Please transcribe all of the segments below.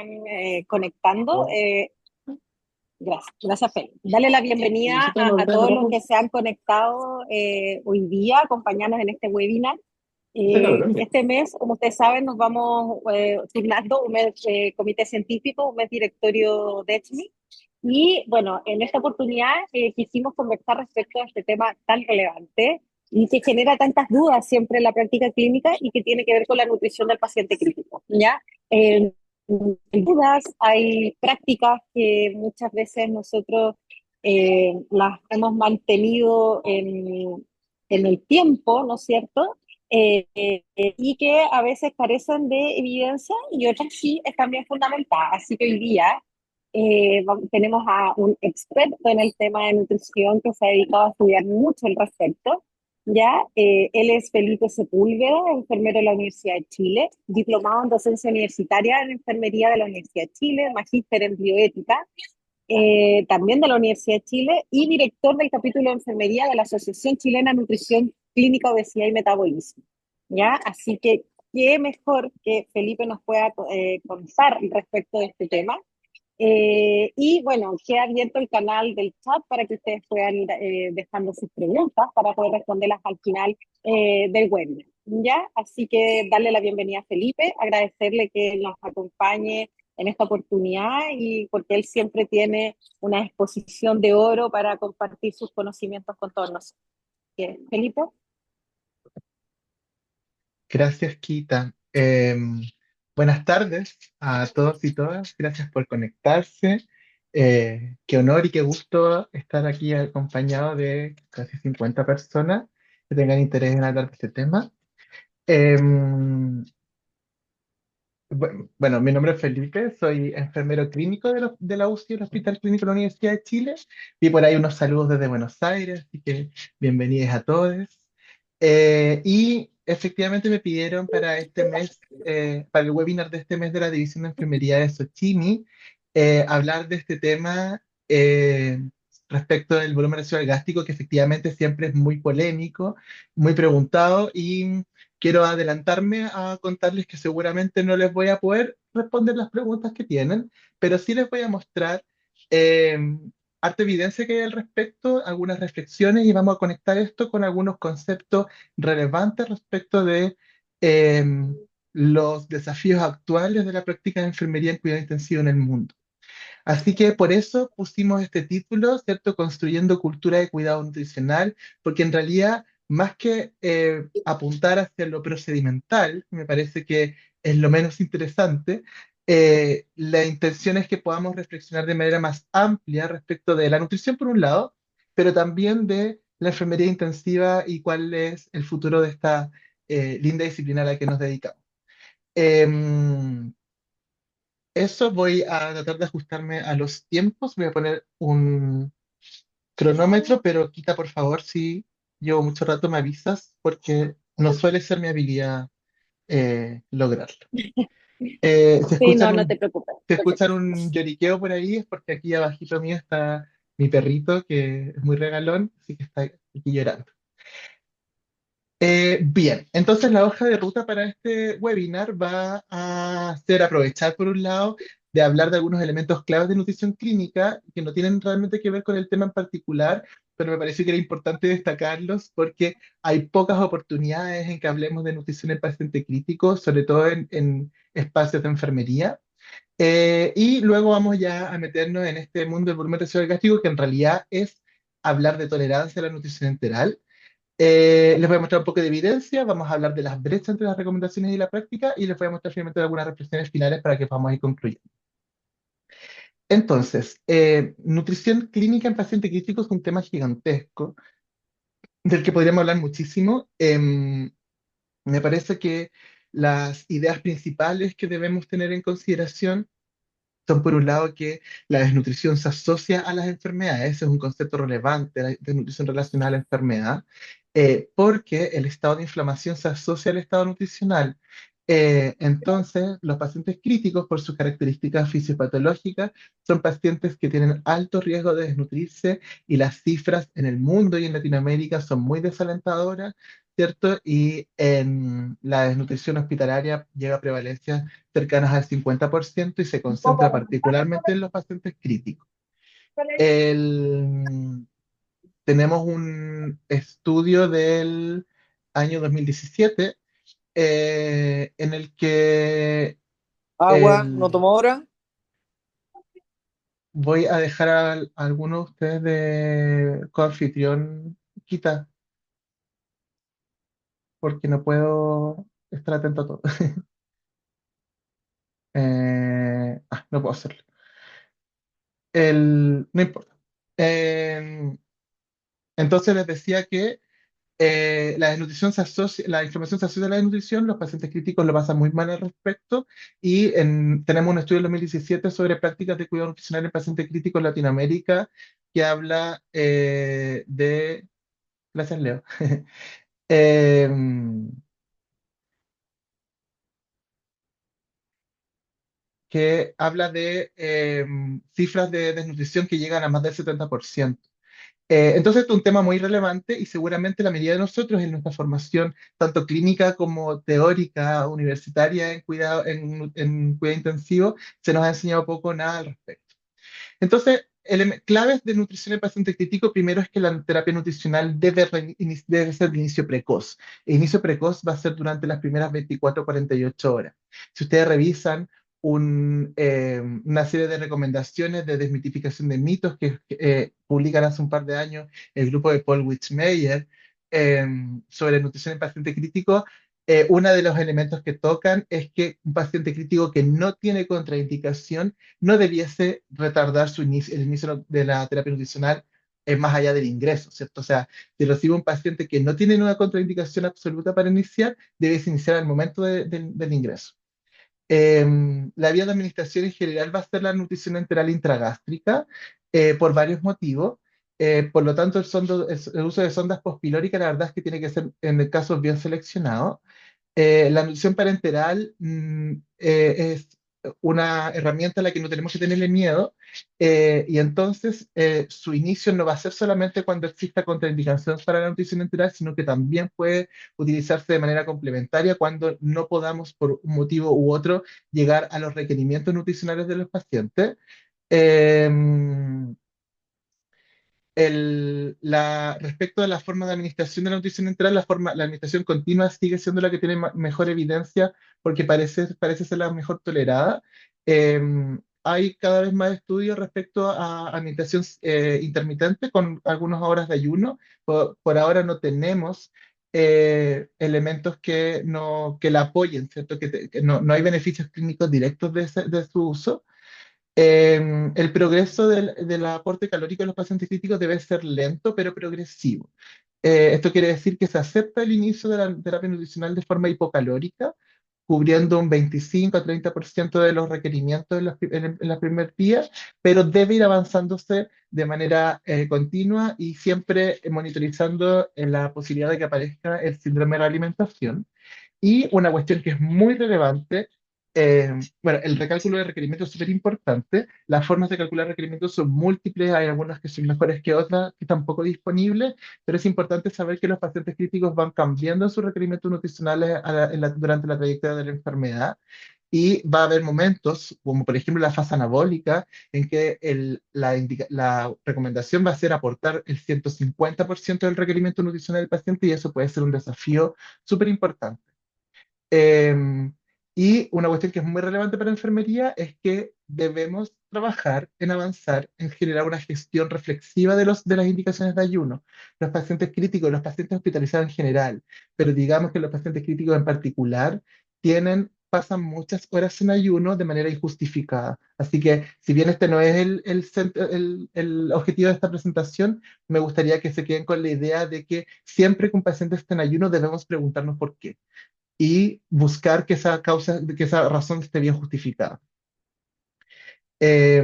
van conectando. Gracias, Feli. Dale la bienvenida a todos los que se han conectado hoy día, acompañarnos en este webinar. Este mes, como ustedes saben, nos vamos turnando un mes comité científico, un mes directorio de ECHMI. Y bueno, en esta oportunidad quisimos conversar respecto a este tema tan relevante y que genera tantas dudas siempre en la práctica clínica y que tiene que ver con la nutrición del paciente crítico, ¿ya? Hay dudas, hay prácticas que muchas veces nosotros las hemos mantenido en el tiempo, ¿no es cierto? Y que a veces carecen de evidencia y otras sí están bien fundamentadas. Así que hoy día tenemos a un experto en el tema de nutrición que se ha dedicado a estudiar mucho al respecto. Ya, él es Felipe Sepúlveda, enfermero de la Universidad de Chile, diplomado en docencia universitaria en enfermería de la Universidad de Chile, magíster en bioética, también de la Universidad de Chile, y director del capítulo de enfermería de la Asociación Chilena de Nutrición Clínica, Obesidad y Metabolismo. ¿Ya? Así que qué mejor que Felipe nos pueda contar respecto de este tema. Y bueno, queda abierto el canal del chat para que ustedes puedan ir dejando sus preguntas para poder responderlas al final del webinar. ¿Ya? Así que darle la bienvenida a Felipe, agradecerle que nos acompañe en esta oportunidad y porque él siempre tiene una exposición de oro para compartir sus conocimientos con todos nosotros. Felipe. Gracias, Kita. Buenas tardes a todos y todas. Gracias por conectarse. Qué honor y qué gusto estar aquí acompañado de casi 50 personas que tengan interés en hablar de este tema. Em, bueno, mi nombre es Felipe, soy enfermero clínico de la UCI, el Hospital Clínico de la Universidad de Chile. Vi por ahí unos saludos desde Buenos Aires, así que bienvenidos a todos. Y efectivamente me pidieron para este mes, para el webinar de este mes de la División de Enfermería de Sochimi, hablar de este tema respecto del volumen residual gástrico, que efectivamente siempre es muy polémico, muy preguntado, y quiero adelantarme a contarles que seguramente no les voy a poder responder las preguntas que tienen, pero sí les voy a mostrar eh, harta evidencia que hay al respecto, algunas reflexiones, y vamos a conectar esto con algunos conceptos relevantes respecto de eh, los desafíos actuales de la práctica de enfermería en cuidado intensivo en el mundo. Así que por eso pusimos este título, ¿cierto? Construyendo cultura de cuidado nutricional, porque en realidad, más que apuntar hacia lo procedimental, me parece que es lo menos interesante, la intención es que podamos reflexionar de manera más amplia respecto de la nutrición por un lado, pero también de la enfermería intensiva y cuál es el futuro de esta linda disciplina a la que nos dedicamos. Em, Eso voy a tratar de ajustarme a los tiempos. Voy a poner un cronómetro, pero quita por favor si llevo mucho rato me avisas, porque no suele ser mi habilidad lograrlo. Si Sí, no, escuchan no te un, preocupes. si escuchan un lloriqueo por ahí es porque aquí abajito mío está mi perrito, que es muy regalón, así que está aquí llorando. Bien, entonces la hoja de ruta para este webinar va a ser aprovechar por un lado de hablar de algunos elementos claves de nutrición clínica que no tienen realmente que ver con el tema en particular, pero me pareció que era importante destacarlos porque hay pocas oportunidades en que hablemos de nutrición en paciente crítico, sobre todo en espacios de enfermería. Y luego vamos ya a meternos en este mundo del volumen residual gástrico, que en realidad es hablar de tolerancia a la nutrición enteral. Les voy a mostrar un poco de evidencia, vamos a hablar de las brechas entre las recomendaciones y la práctica y les voy a mostrar finalmente algunas reflexiones finales para que podamos ir concluyendo. Entonces, nutrición clínica en paciente crítico es un tema gigantesco del que podríamos hablar muchísimo. Me parece que las ideas principales que debemos tener en consideración son, por un lado, que la desnutrición se asocia a las enfermedades, ese es un concepto relevante, la desnutrición relacionada a la enfermedad, porque el estado de inflamación se asocia al estado nutricional. Entonces, los pacientes críticos, por sus características fisiopatológicas, son pacientes que tienen alto riesgo de desnutrirse y las cifras en el mundo y en Latinoamérica son muy desalentadoras. ¿cierto? Y en la desnutrición hospitalaria llega a prevalencias cercanas al 50% y se concentra particularmente en los pacientes críticos. El- Tenemos un estudio del año 2017 en el que Agua, no el, tomo ahora. voy a dejar a algunos de ustedes de coanfitrión, quita, porque no puedo estar atento a todo. No puedo hacerlo. No importa. Eh, entonces les decía que la desnutrición la inflamación se asocia a la desnutrición, los pacientes críticos lo pasan muy mal al respecto y tenemos un estudio en 2017 sobre prácticas de cuidado nutricional en pacientes críticos en Latinoamérica que habla de... Gracias, Leo. Em, que habla de cifras de desnutrición que llegan a más del 70%. Entonces, esto es un tema muy relevante y seguramente la mayoría de nosotros en nuestra formación, tanto clínica como teórica, universitaria en cuidado intensivo, se nos ha enseñado poco o nada al respecto. Entonces, claves de nutrición en paciente crítico, primero es que la terapia nutricional debe ser de inicio precoz. El inicio precoz va a ser durante las primeras 24 o 48 horas. Si ustedes revisan una serie de recomendaciones de desmitificación de mitos que publican hace un par de años el grupo de Paul Wichmeyer sobre nutrición en paciente crítico, uno de los elementos que tocan es que un paciente crítico que no tiene contraindicación no debiese retardar el inicio de la terapia nutricional más allá del ingreso, ¿cierto? O sea, si recibe un paciente que no tiene una contraindicación absoluta para iniciar, debes iniciar al momento del ingreso. La vía de administración en general va a ser la nutrición enteral intragástrica por varios motivos. Por lo tanto, el uso de sondas postpilóricas, la verdad es que tiene que ser en el caso bien seleccionado. La nutrición parenteral es una herramienta a la que no tenemos que tenerle miedo y entonces su inicio no va a ser solamente cuando exista contraindicación para la nutrición enteral, sino que también puede utilizarse de manera complementaria cuando no podamos por un motivo u otro llegar a los requerimientos nutricionales de los pacientes. Em, Respecto a la forma de administración de la nutrición enteral, la administración continua sigue siendo la que tiene mejor evidencia porque parece ser la mejor tolerada. Hay cada vez más estudios respecto a administración intermitente con algunas horas de ayuno. Por ahora no tenemos elementos que la apoyen, ¿cierto? Que no hay beneficios clínicos directos de su uso. El progreso del aporte calórico en los pacientes críticos debe ser lento pero progresivo. Esto quiere decir que se acepta el inicio de la terapia nutricional de forma hipocalórica, cubriendo un 25 a 30% de los requerimientos en la primer día, pero debe ir avanzándose de manera continua y siempre monitorizando la posibilidad de que aparezca el síndrome de la alimentación. Y una cuestión que es muy relevante, bueno, el recálculo de requerimientos es súper importante. Las formas de calcular requerimientos son múltiples, hay algunas que son mejores que otras, que están poco disponibles, pero es importante saber que los pacientes críticos van cambiando sus requerimientos nutricionales durante la trayectoria de la enfermedad. Y va a haber momentos, como por ejemplo la fase anabólica, en que la recomendación va a ser aportar el 150% del requerimiento nutricional del paciente y eso puede ser un desafío súper importante. Eh, y una cuestión que es muy relevante para la enfermería es que debemos trabajar en avanzar en generar una gestión reflexiva de las indicaciones de ayuno. Los pacientes críticos, los pacientes hospitalizados en general, pero digamos que los pacientes críticos en particular pasan muchas horas en ayuno de manera injustificada. Así que, si bien este no es el objetivo de esta presentación, me gustaría que se queden con la idea de que siempre que un paciente esté en ayuno debemos preguntarnos por qué y buscar que esa razón esté bien justificada. Eh,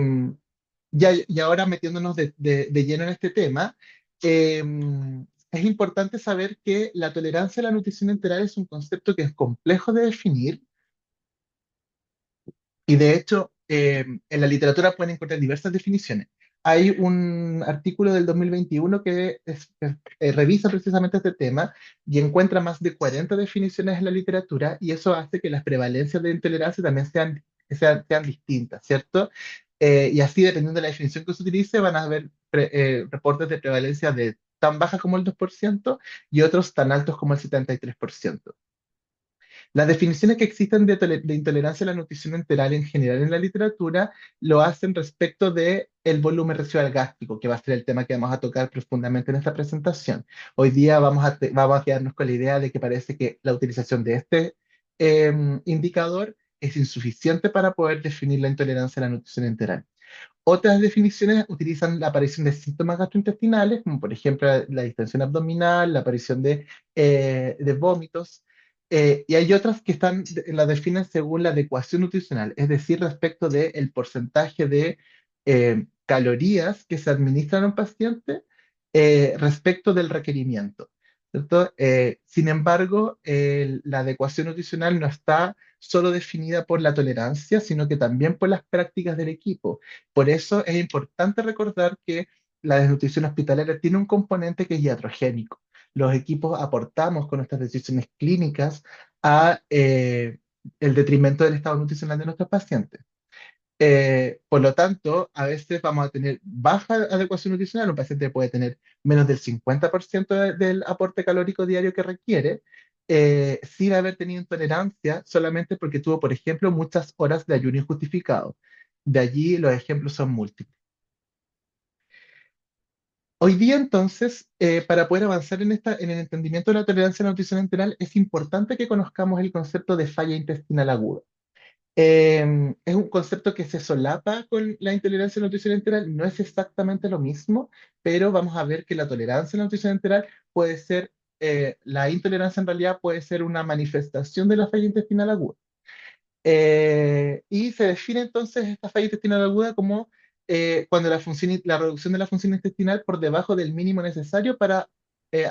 y ahora metiéndonos de lleno en este tema, eh, es importante saber que la tolerancia a la nutrición enteral es un concepto que es complejo de definir y de hecho en la literatura pueden encontrar diversas definiciones. hay un artículo del 2021 que revisa precisamente este tema y encuentra más de 40 definiciones en la literatura y eso hace que las prevalencias de intolerancia también sean distintas, ¿cierto? Y así, dependiendo de la definición que se utilice, van a haber reportes de prevalencia de tan bajas como el 2% y otros tan altos como el 73%. Las definiciones que existen de intolerancia a la nutrición enteral en general en la literatura lo hacen respecto de el volumen residual gástrico, que va a ser el tema que vamos a tocar profundamente en esta presentación. Hoy día vamos a quedarnos con la idea de que parece que la utilización de este indicador es insuficiente para poder definir la intolerancia a la nutrición enteral. Otras definiciones utilizan la aparición de síntomas gastrointestinales, como por ejemplo la distensión abdominal, la aparición de vómitos, y hay otras que la definen según la adecuación nutricional, es decir, respecto del porcentaje de calorías que se administran a un paciente respecto del requerimiento. ¿Cierto? Sin embargo, la adecuación nutricional no está solo definida por la tolerancia, sino que también por las prácticas del equipo. Por eso es importante recordar que la desnutrición hospitalaria tiene un componente que es iatrogénico. Los equipos aportamos con nuestras decisiones clínicas a el detrimento del estado nutricional de nuestros pacientes. Por lo tanto, a veces vamos a tener baja adecuación nutricional, un paciente puede tener menos del 50% del aporte calórico diario que requiere, sin haber tenido intolerancia, solamente porque tuvo, por ejemplo, muchas horas de ayuno injustificado. De allí los ejemplos son múltiples. Hoy día, entonces, para poder avanzar en el entendimiento de la tolerancia a la nutrición enteral, es importante que conozcamos el concepto de falla intestinal aguda. Es un concepto que se solapa con la intolerancia a la nutrición enteral, no es exactamente lo mismo, pero vamos a ver que la tolerancia a la nutrición enteral puede ser, la intolerancia en realidad puede ser una manifestación de la falla intestinal aguda. Y se define entonces esta falla intestinal aguda como cuando la reducción de la función intestinal por debajo del mínimo necesario para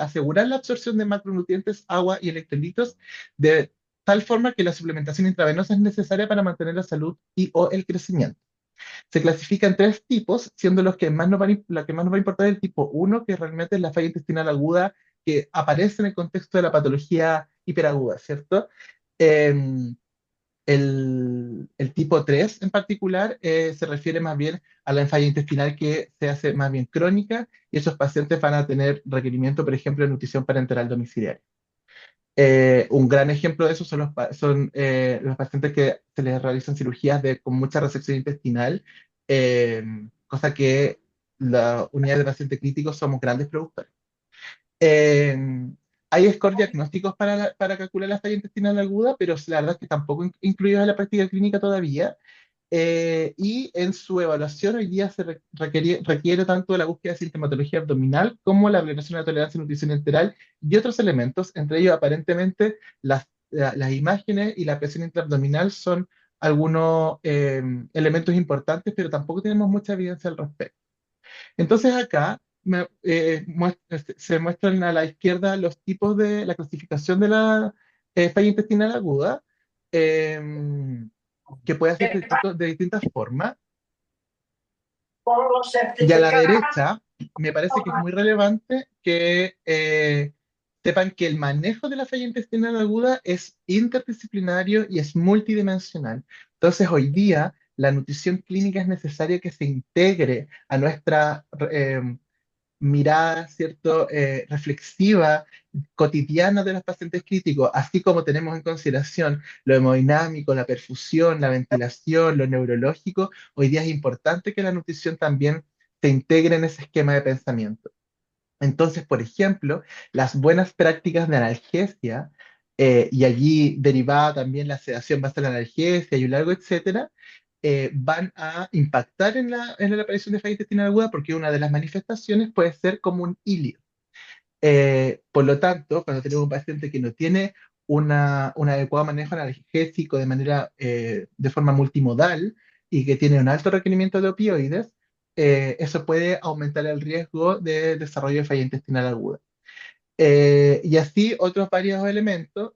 asegurar la absorción de macronutrientes, agua y electrolitos de tal forma que la suplementación intravenosa es necesaria para mantener la salud y o el crecimiento. Se clasifica en tres tipos, siendo la que más nos va a importar el tipo uno, que realmente es la falla intestinal aguda que aparece en el contexto de la patología hiperaguda, ¿cierto? Em, el tipo 3 en particular se refiere más bien a la falla intestinal que se hace más bien crónica y esos pacientes van a tener requerimiento, por ejemplo, de nutrición parenteral domiciliaria. Un gran ejemplo de eso son los pacientes que se les realizan cirugías con mucha resección intestinal, eh, cosa que la unidad de paciente crítico somos grandes productores. Eh, Hay scores diagnósticos para calcular la falla intestinal aguda, pero la verdad es que tampoco incluidos en la práctica clínica todavía. Y en su evaluación hoy día requiere tanto la búsqueda de sintomatología abdominal como la valoración de la tolerancia a nutrición enteral y otros elementos, entre ellos aparentemente las imágenes y la presión intraabdominal son algunos elementos importantes, pero tampoco tenemos mucha evidencia al respecto. Entonces acá se muestran a la izquierda los tipos de la clasificación de la falla intestinal aguda, em, que puede hacerse de distintas formas. Y a la derecha, me parece que es muy relevante que sepan que el manejo de la falla intestinal aguda es interdisciplinario y es multidimensional. Entonces, hoy día, la nutrición clínica es necesaria que se integre a nuestra mirada, ¿cierto?, reflexiva, cotidiana de los pacientes críticos, así como tenemos en consideración lo hemodinámico, la perfusión, la ventilación, lo neurológico, hoy día es importante que la nutrición también se integre en ese esquema de pensamiento. Entonces, por ejemplo, las buenas prácticas de analgesia, y allí derivada también la sedación basal en analgesia y un largo etcétera, van a impactar en la aparición de falla intestinal aguda porque una de las manifestaciones puede ser como un hilio. Por lo tanto, cuando tenemos un paciente que no tiene un adecuado manejo analgésico de forma multimodal y que tiene un alto requerimiento de opioides, eso puede aumentar el riesgo de desarrollo de falla intestinal aguda. Y así otros varios elementos,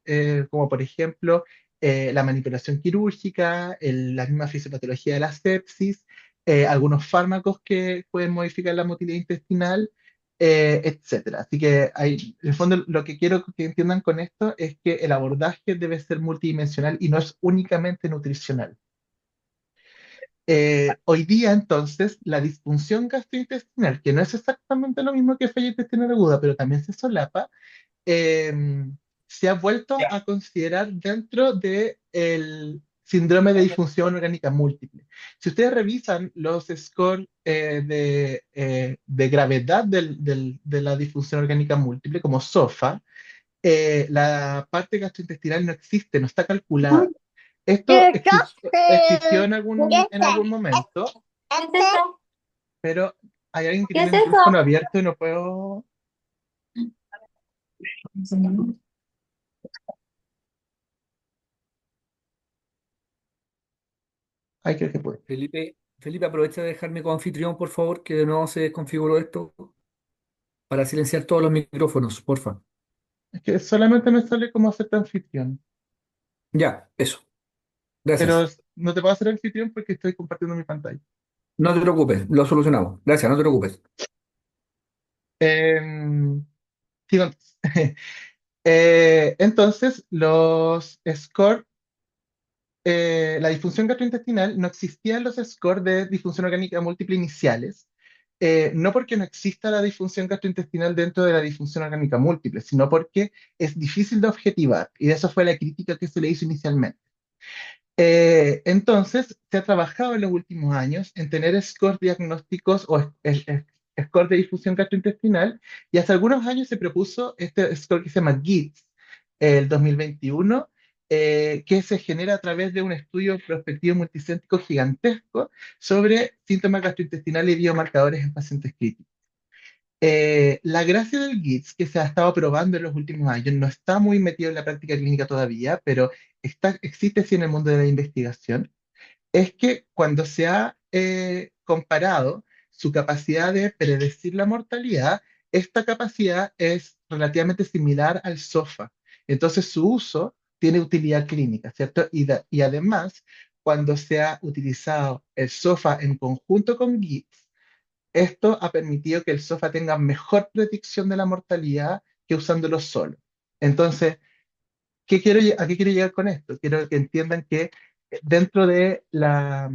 como por ejemplo la manipulación quirúrgica, la misma fisiopatología de la sepsis, algunos fármacos que pueden modificar la motilidad intestinal, etcétera. Así que en el fondo lo que quiero que entiendan con esto es que el abordaje debe ser multidimensional y no es únicamente nutricional. Hoy día, entonces, la disfunción gastrointestinal, que no es exactamente lo mismo que falla intestinal aguda, pero también se solapa, eh, se ha vuelto a considerar dentro del síndrome de disfunción orgánica múltiple. Si ustedes revisan los scores de gravedad de la disfunción orgánica múltiple, como SOFA, la parte gastrointestinal no existe, no está calculada. Esto existió en algún momento, pero hay alguien que ¿Qué tiene es el eso? micrófono abierto y no puedo. Ay, creo que puede. Felipe, aprovecha de dejarme como anfitrión, por favor, que de nuevo se desconfiguró esto para silenciar todos los micrófonos, porfa. Es que solamente me sale como hacer anfitrión. Ya, eso. Pero Gracias. no te puedo hacer anfitrión porque estoy compartiendo mi pantalla. No te preocupes, lo solucionamos. Gracias, no te preocupes. Em, sigo entonces. Entonces, los scores, la disfunción gastrointestinal no existía en los scores de disfunción orgánica múltiple iniciales, no porque no exista la disfunción gastrointestinal dentro de la disfunción orgánica múltiple, sino porque es difícil de objetivar, y eso fue la crítica que se le hizo inicialmente. Entonces, se ha trabajado en los últimos años en tener scores diagnósticos o score de difusión gastrointestinal, y hace algunos años se propuso este score que se llama GITS, el 2021, que se genera a través de un estudio prospectivo multicéntrico gigantesco sobre síntomas gastrointestinales y biomarcadores en pacientes críticos. La gracia del GITS, que se ha estado probando en los últimos años, no está muy metido en la práctica clínica todavía, pero existe sí en el mundo de la investigación, es que cuando se ha comparado su capacidad de predecir la mortalidad, esta capacidad es relativamente similar al SOFA. Entonces su uso tiene utilidad clínica, ¿cierto? Y además, cuando se ha utilizado el SOFA en conjunto con GITS, esto ha permitido que el SOFA tenga mejor predicción de la mortalidad que usándolo solo. Entonces, ¿a qué quiero llegar con esto? Quiero que entiendan que dentro de la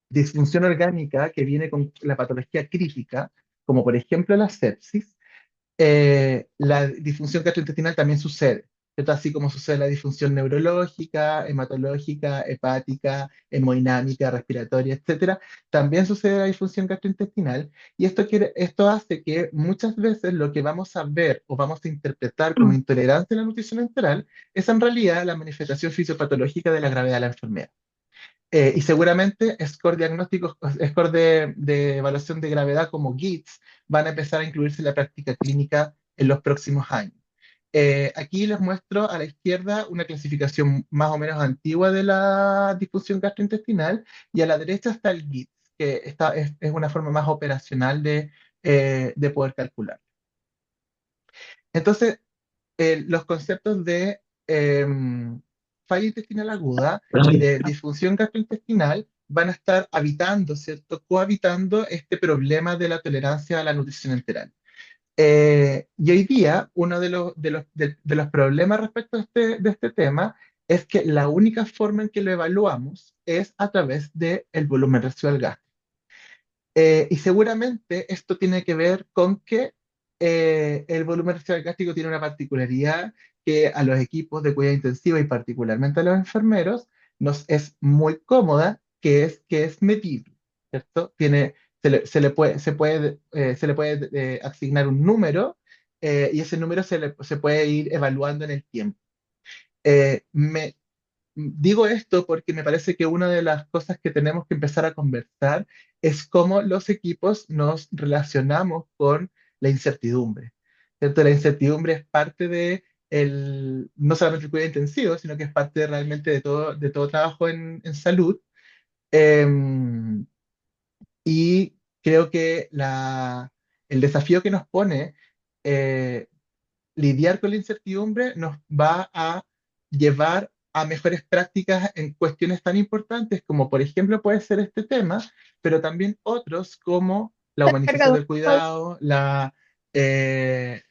disfunción orgánica que viene con la patología crítica, como por ejemplo la sepsis, la disfunción gastrointestinal también sucede, ¿cierto? Así como sucede la disfunción neurológica, hematológica, hepática, hemodinámica, respiratoria, etcétera, también sucede la disfunción gastrointestinal, y esto hace que muchas veces lo que vamos a ver o vamos a interpretar como intolerancia a la nutrición enteral es en realidad la manifestación fisiopatológica de la gravedad de la enfermedad. Y seguramente score diagnósticos, score de evaluación de gravedad como GITS van a empezar a incluirse en la práctica clínica en los próximos años. Aquí les muestro a la izquierda una clasificación más o menos antigua de la disfunción gastrointestinal, y a la derecha está el GITS, que es una forma más operacional de poder calcular. Entonces, los conceptos de falla intestinal aguda y de disfunción gastrointestinal van a estar habitando, ¿cierto? Cohabitando este problema de la tolerancia a la nutrición enteral. Y hoy día, uno de los problemas respecto de este tema es que la única forma en que lo evaluamos es a través del volumen residual gástrico. Y seguramente esto tiene que ver con que el volumen residual gástrico tiene una particularidad que a los equipos de cuidado intensivo y particularmente a los enfermeros nos es muy cómoda, que es medible, ¿cierto? Se le puede asignar un número, y ese número se puede ir evaluando en el tiempo. Me Digo esto porque me parece que una de las cosas que tenemos que empezar a conversar es cómo los equipos nos relacionamos con la incertidumbre, ¿cierto? La incertidumbre es parte no solamente el cuidado intensivo, sino que es parte realmente de todo trabajo en salud. Em, y creo que el desafío que nos pone eh, lidiar con la incertidumbre nos va a llevar a mejores prácticas en cuestiones tan importantes como, por ejemplo, puede ser este tema, pero también otros como la humanización Cargador. del cuidado, la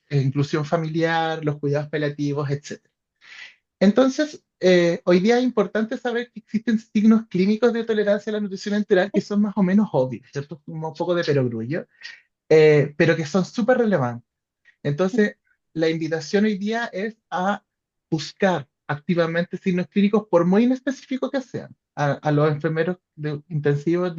inclusión familiar, los cuidados paliativos, etcétera. Entonces, hoy día es importante saber que existen signos clínicos de tolerancia a la nutrición enteral que son más o menos obvios, ¿cierto? Como un poco de perogrullo, pero que son súper relevantes. Entonces, la invitación hoy día es a buscar activamente signos clínicos, por muy inespecíficos que sean. A los enfermeros de intensivo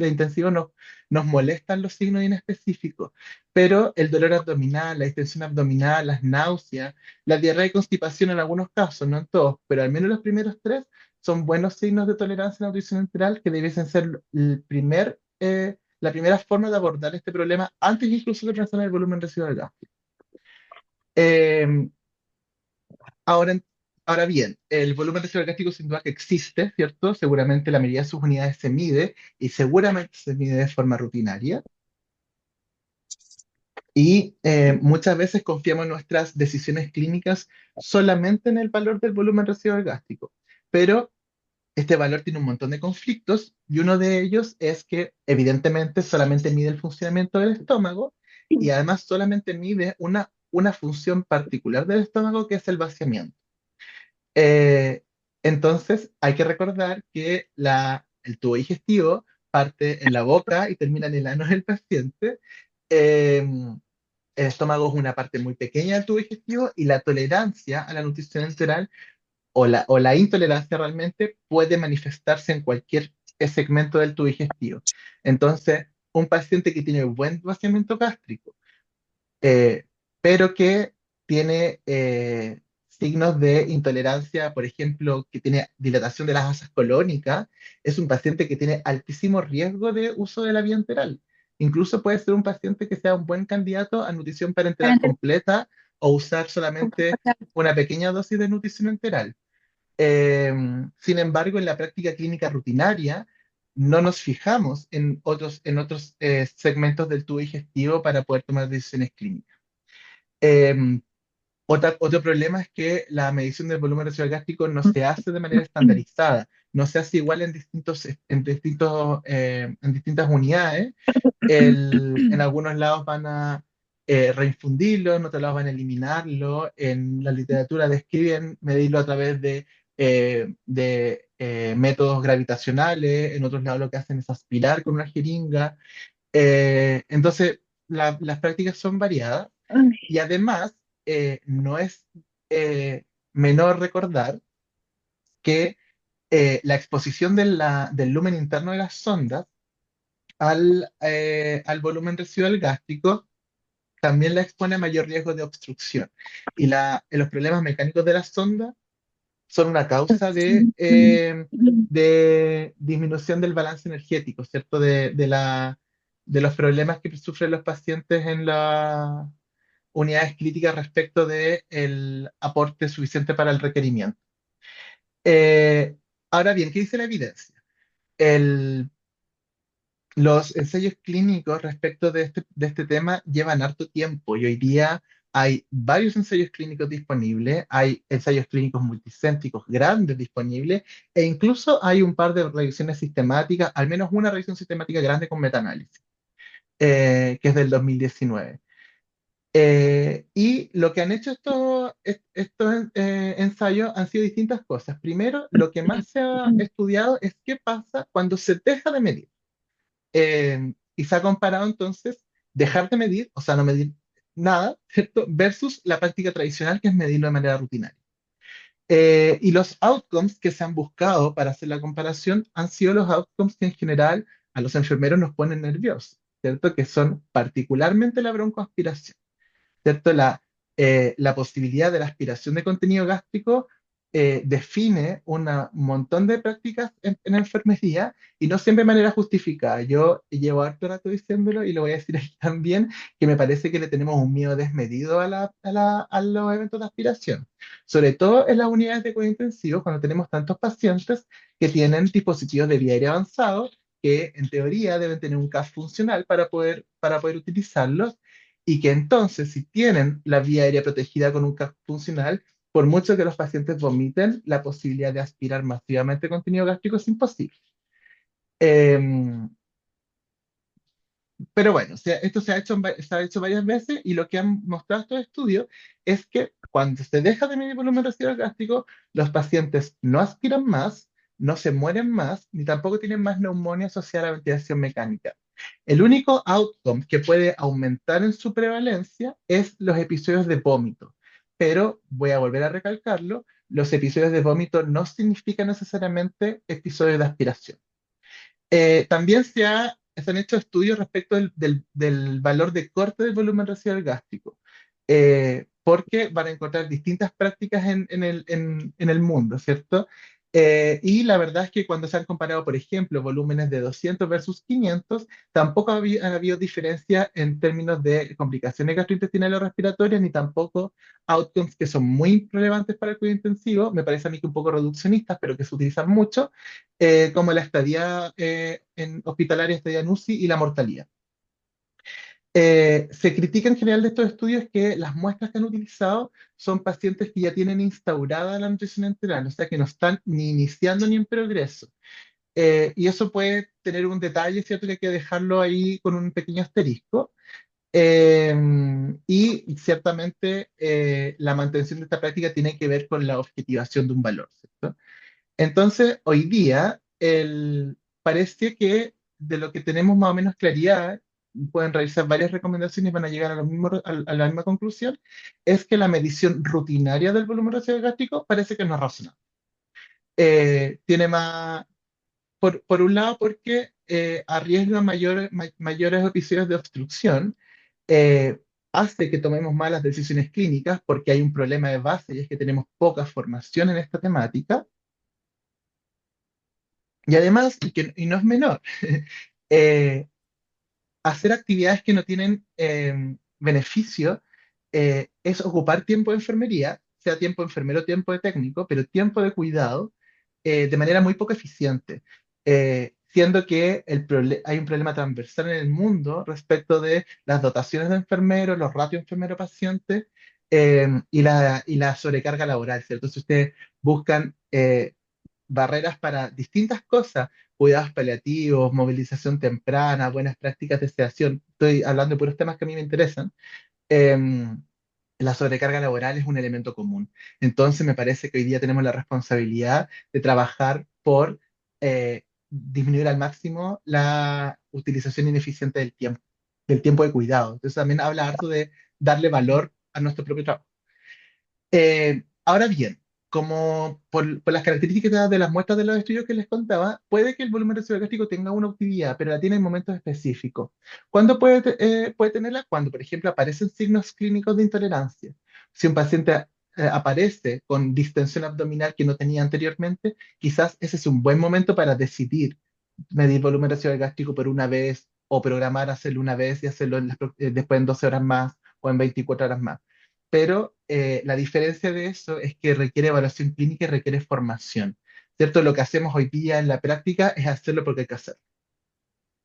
nos molestan los signos inespecíficos, pero el dolor abdominal, la distensión abdominal, las náuseas, la diarrea y constipación en algunos casos, no en todos, pero al menos los primeros tres son buenos signos de tolerancia a la nutrición enteral que debiesen ser la primera forma de abordar este problema antes incluso de pensar en el volumen residual gástrico. Eh, ahora, ahora bien, el volumen residual gástrico sin duda que existe, ¿cierto? Seguramente la mayoría de sus unidades se mide y seguramente se mide de forma rutinaria. Y muchas veces confiamos en nuestras decisiones clínicas solamente en el valor del volumen residual gástrico. Pero este valor tiene un montón de conflictos y uno de ellos es que evidentemente solamente mide el funcionamiento del estómago y además solamente mide una función particular del estómago que es el vaciamiento. Eh, entonces hay que recordar que el tubo digestivo parte en la boca y termina en el ano del paciente. Eh, el estómago es una parte muy pequeña del tubo digestivo y la tolerancia a la nutrición enteral o la intolerancia realmente puede manifestarse en cualquier segmento del tubo digestivo. Entonces, un paciente que tiene buen vaciamiento gástrico, eh, pero que tiene signos de intolerancia, por ejemplo, que tiene dilatación de las asas colónicas, es un paciente que tiene altísimo riesgo de uso de la vía enteral. Incluso puede ser un paciente que sea un buen candidato a nutrición parenteral completa o usar solamente una pequeña dosis de nutrición enteral. Eh, Sin embargo, en la práctica clínica rutinaria, no nos fijamos en otros segmentos del tubo digestivo para poder tomar decisiones clínicas. Eh, Otro problema es que la medición del volumen residual gástrico no se hace de manera estandarizada, no se hace igual en distintas unidades. En algunos lados van a reinfundirlo, en otros lados van a eliminarlo. En la literatura describen medirlo a través de métodos gravitacionales, en otros lados lo que hacen es aspirar con una jeringa. Entonces, las prácticas son variadas y además no es menor recordar que la exposición del lumen interno de las sondas al volumen residual gástrico también la expone a mayor riesgo de obstrucción. Y los problemas mecánicos de la sonda son una causa de disminución del balance energético, ¿cierto? De los problemas que sufren los pacientes en las unidades críticas respecto del aporte suficiente para el requerimiento. Eh, Ahora bien, ¿qué dice la evidencia? El Los ensayos clínicos respecto de este tema llevan harto tiempo y hoy día hay varios ensayos clínicos disponibles, hay ensayos clínicos multicéntricos grandes disponibles e incluso hay un par de revisiones sistemáticas, al menos una revisión sistemática grande con metaanálisis, que es del 2019. Y lo que han hecho estos ensayos han sido distintas cosas. Primero, lo que más se ha estudiado es qué pasa cuando se deja de medir. Y se ha comparado entonces dejar de medir, o sea, no medir nada, ¿cierto? Versus la práctica tradicional que es medirlo de manera rutinaria. Y los outcomes que se han buscado para hacer la comparación han sido los outcomes que en general a los enfermeros nos ponen nerviosos, ¿cierto? Que son particularmente la broncoaspiración. ¿Cierto? La posibilidad de la aspiración de contenido gástrico define un montón de prácticas en enfermería y no siempre de manera justificada. Yo llevo harto rato diciéndolo y lo voy a decir aquí también, que me parece que le tenemos un miedo desmedido a los eventos de aspiración, sobre todo en las unidades de cuidado intensivo, cuando tenemos tantos pacientes que tienen dispositivos de vía aérea avanzados que en teoría deben tener un CAF funcional para poder utilizarlos y que entonces, si tienen la vía aérea protegida con un CAP funcional, por mucho que los pacientes vomiten, la posibilidad de aspirar masivamente contenido gástrico es imposible. Em, pero bueno, esto se ha hecho varias veces y lo que han mostrado estos estudios es que cuando se deja de medir volumen residual gástrico, los pacientes no aspiran más, no se mueren más, ni tampoco tienen más neumonía asociada a la ventilación mecánica. El único outcome que puede aumentar en su prevalencia es los episodios de vómito. Pero voy a volver a recalcarlo, los episodios de vómito no significan necesariamente episodios de aspiración. También se han hecho estudios respecto del valor de corte del volumen residual gástrico, porque van a encontrar distintas prácticas en el mundo, ¿cierto? Y la verdad es que cuando se han comparado, por ejemplo, volúmenes de 200 versus 500, tampoco ha habido diferencia en términos de complicaciones gastrointestinales o respiratorias, ni tampoco outcomes que son muy relevantes para el cuidado intensivo, me parece a mí que un poco reduccionistas, pero que se utilizan mucho, como la estadía en hospitalaria, estadía en UCI y la mortalidad. Se critica en general de estos estudios que las muestras que han utilizado son pacientes que ya tienen instaurada la nutrición enteral, o sea que no están ni iniciando ni en progreso. Y eso puede tener un detalle, ¿cierto? Que hay que dejarlo ahí con un pequeño asterisco. Eh, y ciertamente la mantención de esta práctica tiene que ver con la objetivación de un valor, ¿cierto? Entonces, hoy día, parece que de lo que tenemos más o menos claridad, pueden realizar varias recomendaciones y van a llegar a, a la misma conclusión, es que la medición rutinaria del volumen residual gástrico parece que no es razonable. Tiene más, por un lado, porque arriesga mayores episodios de obstrucción, eh, hace que tomemos malas decisiones clínicas porque hay un problema de base y es que tenemos poca formación en esta temática. Y además, y no es menor, eh, hacer actividades que no tienen beneficio es ocupar tiempo de enfermería, sea tiempo de enfermero o tiempo de técnico, pero tiempo de cuidado de manera muy poco eficiente, siendo que hay un problema transversal en el mundo respecto de las dotaciones de enfermeros, los ratios enfermero-paciente y la sobrecarga laboral, ¿cierto? Si ustedes buscan barreras para distintas cosas, cuidados paliativos, movilización temprana, buenas prácticas de sedación. Estoy hablando de puros temas que a mí me interesan. em, la sobrecarga laboral es un elemento común. Entonces, me parece que hoy día tenemos la responsabilidad de trabajar por disminuir al máximo la utilización ineficiente del tiempo de cuidado. Entonces, también habla harto de darle valor a nuestro propio trabajo. Ahora bien, como por las características de las muestras de los estudios que les contaba, puede que el volumen residual gástrico tenga una utilidad, pero la tiene en momentos específicos. ¿Cuándo puede tenerla? Cuando, por ejemplo, aparecen signos clínicos de intolerancia. Si un paciente aparece con distensión abdominal que no tenía anteriormente, quizás ese es un buen momento para decidir medir volumen residual gástrico por una vez o programar hacerlo una vez y hacerlo después en 12 horas más o en 24 horas más. Pero la diferencia de eso es que requiere evaluación clínica y requiere formación, ¿cierto? Lo que hacemos hoy día en la práctica es hacerlo porque hay que hacerlo.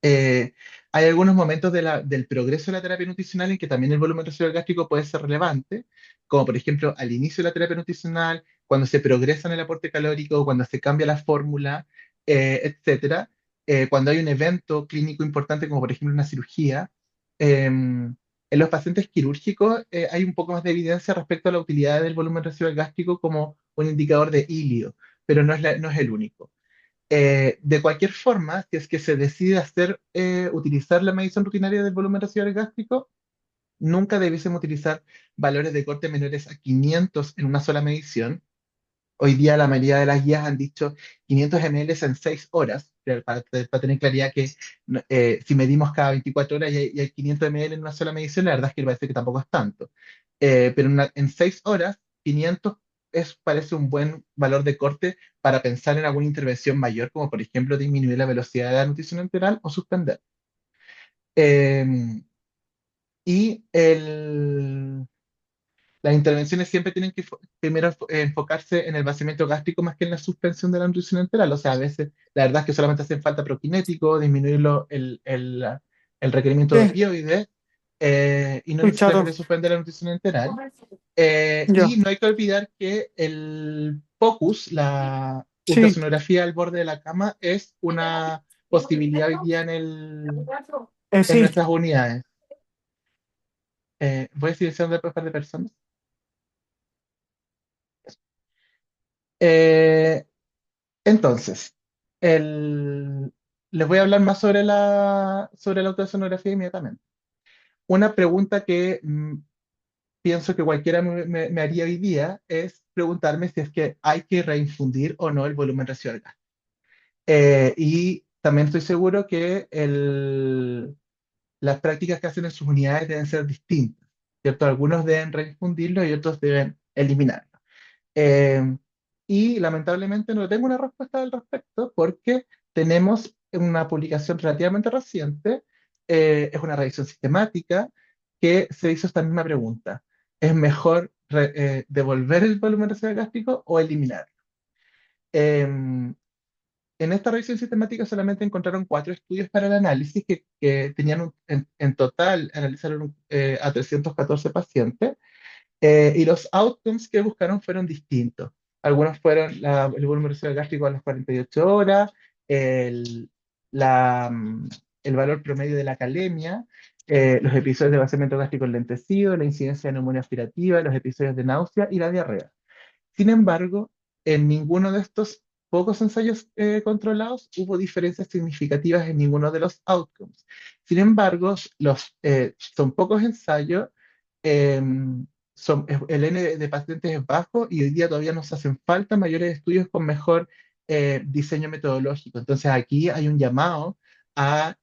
Eh, Hay algunos momentos del progreso de la terapia nutricional en que también el volumen residual gástrico puede ser relevante, como por ejemplo al inicio de la terapia nutricional, cuando se progresa en el aporte calórico, cuando se cambia la fórmula, etcétera. Cuando hay un evento clínico importante, como por ejemplo una cirugía. En los pacientes quirúrgicos hay un poco más de evidencia respecto a la utilidad del volumen residual gástrico como un indicador de ilio, pero no es el único. De cualquier forma, si es que se decide utilizar la medición rutinaria del volumen residual gástrico, nunca debiésemos utilizar valores de corte menores a 500 en una sola medición. Hoy día la mayoría de las guías han dicho 500 ml en 6 horas, para tener claridad que si medimos cada 24 horas y hay 500 ml en una sola medición, la verdad es que parece que tampoco es tanto. Pero en 6 horas, 500 parece un buen valor de corte para pensar en alguna intervención mayor, como por ejemplo disminuir la velocidad de la nutrición enteral o suspender. Eh, y las intervenciones siempre tienen que primero enfocarse en el vaciamiento gástrico más que en la suspensión de la nutrición enteral. O sea, a veces la verdad es que solamente hacen falta prokinético, disminuir el requerimiento de Sí, opioides y no muy necesariamente chato. suspender la nutrición enteral. Y Ya, no hay que olvidar que el POCUS, la sí, ultrasonografía al borde de la cama, es una posibilidad hoy día en sí, nuestras unidades. ¿Voy a decir de por par de personas? Eh, entonces, el- les voy a hablar más sobre la ultrasonografía inmediatamente. Una pregunta que pienso que cualquiera me haría hoy día es preguntarme si es que hay que reinfundir o no el volumen residual gástrico. Y también estoy seguro que las prácticas que hacen en sus unidades deben ser distintas, ¿cierto? Algunos deben reinfundirlo y otros deben eliminarlo. Eh, y lamentablemente no tengo una respuesta al respecto porque tenemos una publicación relativamente reciente, es una revisión sistemática, que se hizo esta misma pregunta. ¿Es mejor devolver el volumen residual gástrico o eliminarlo? En esta revisión sistemática solamente encontraron 4 estudios para el análisis que tenían en total analizaron a 314 pacientes, y los outcomes que buscaron fueron distintos. Algunos fueron el volumen residual gástrico a las 48 horas, el, la, mm, el valor promedio de la calemia, los episodios de vaciamiento gástrico enlentecido, la incidencia de neumonía aspirativa, los episodios de náusea y la diarrea. Sin embargo, en ninguno de estos pocos ensayos controlados hubo diferencias significativas en ninguno de los outcomes. Sin embargo, son pocos ensayos, eh, el N de pacientes es bajo y hoy día todavía nos hacen falta mayores estudios con mejor diseño metodológico. Entonces aquí hay un llamado a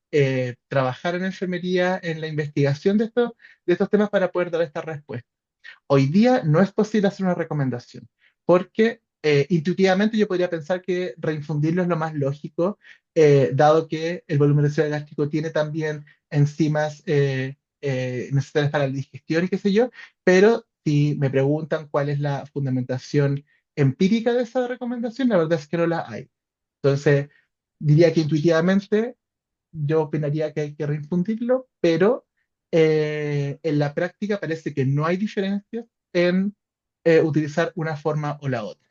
trabajar en enfermería, en la investigación de estos temas para poder dar esta respuesta. Hoy día no es posible hacer una recomendación, porque intuitivamente yo podría pensar que reinfundirlo es lo más lógico, dado que el volumen residual gástrico tiene también enzimas necesarias para la digestión y qué sé yo, pero si me preguntan cuál es la fundamentación empírica de esa recomendación, la verdad es que no la hay. Entonces, diría que intuitivamente yo opinaría que hay que reinfundirlo, pero en la práctica parece que no hay diferencias en utilizar una forma o la otra.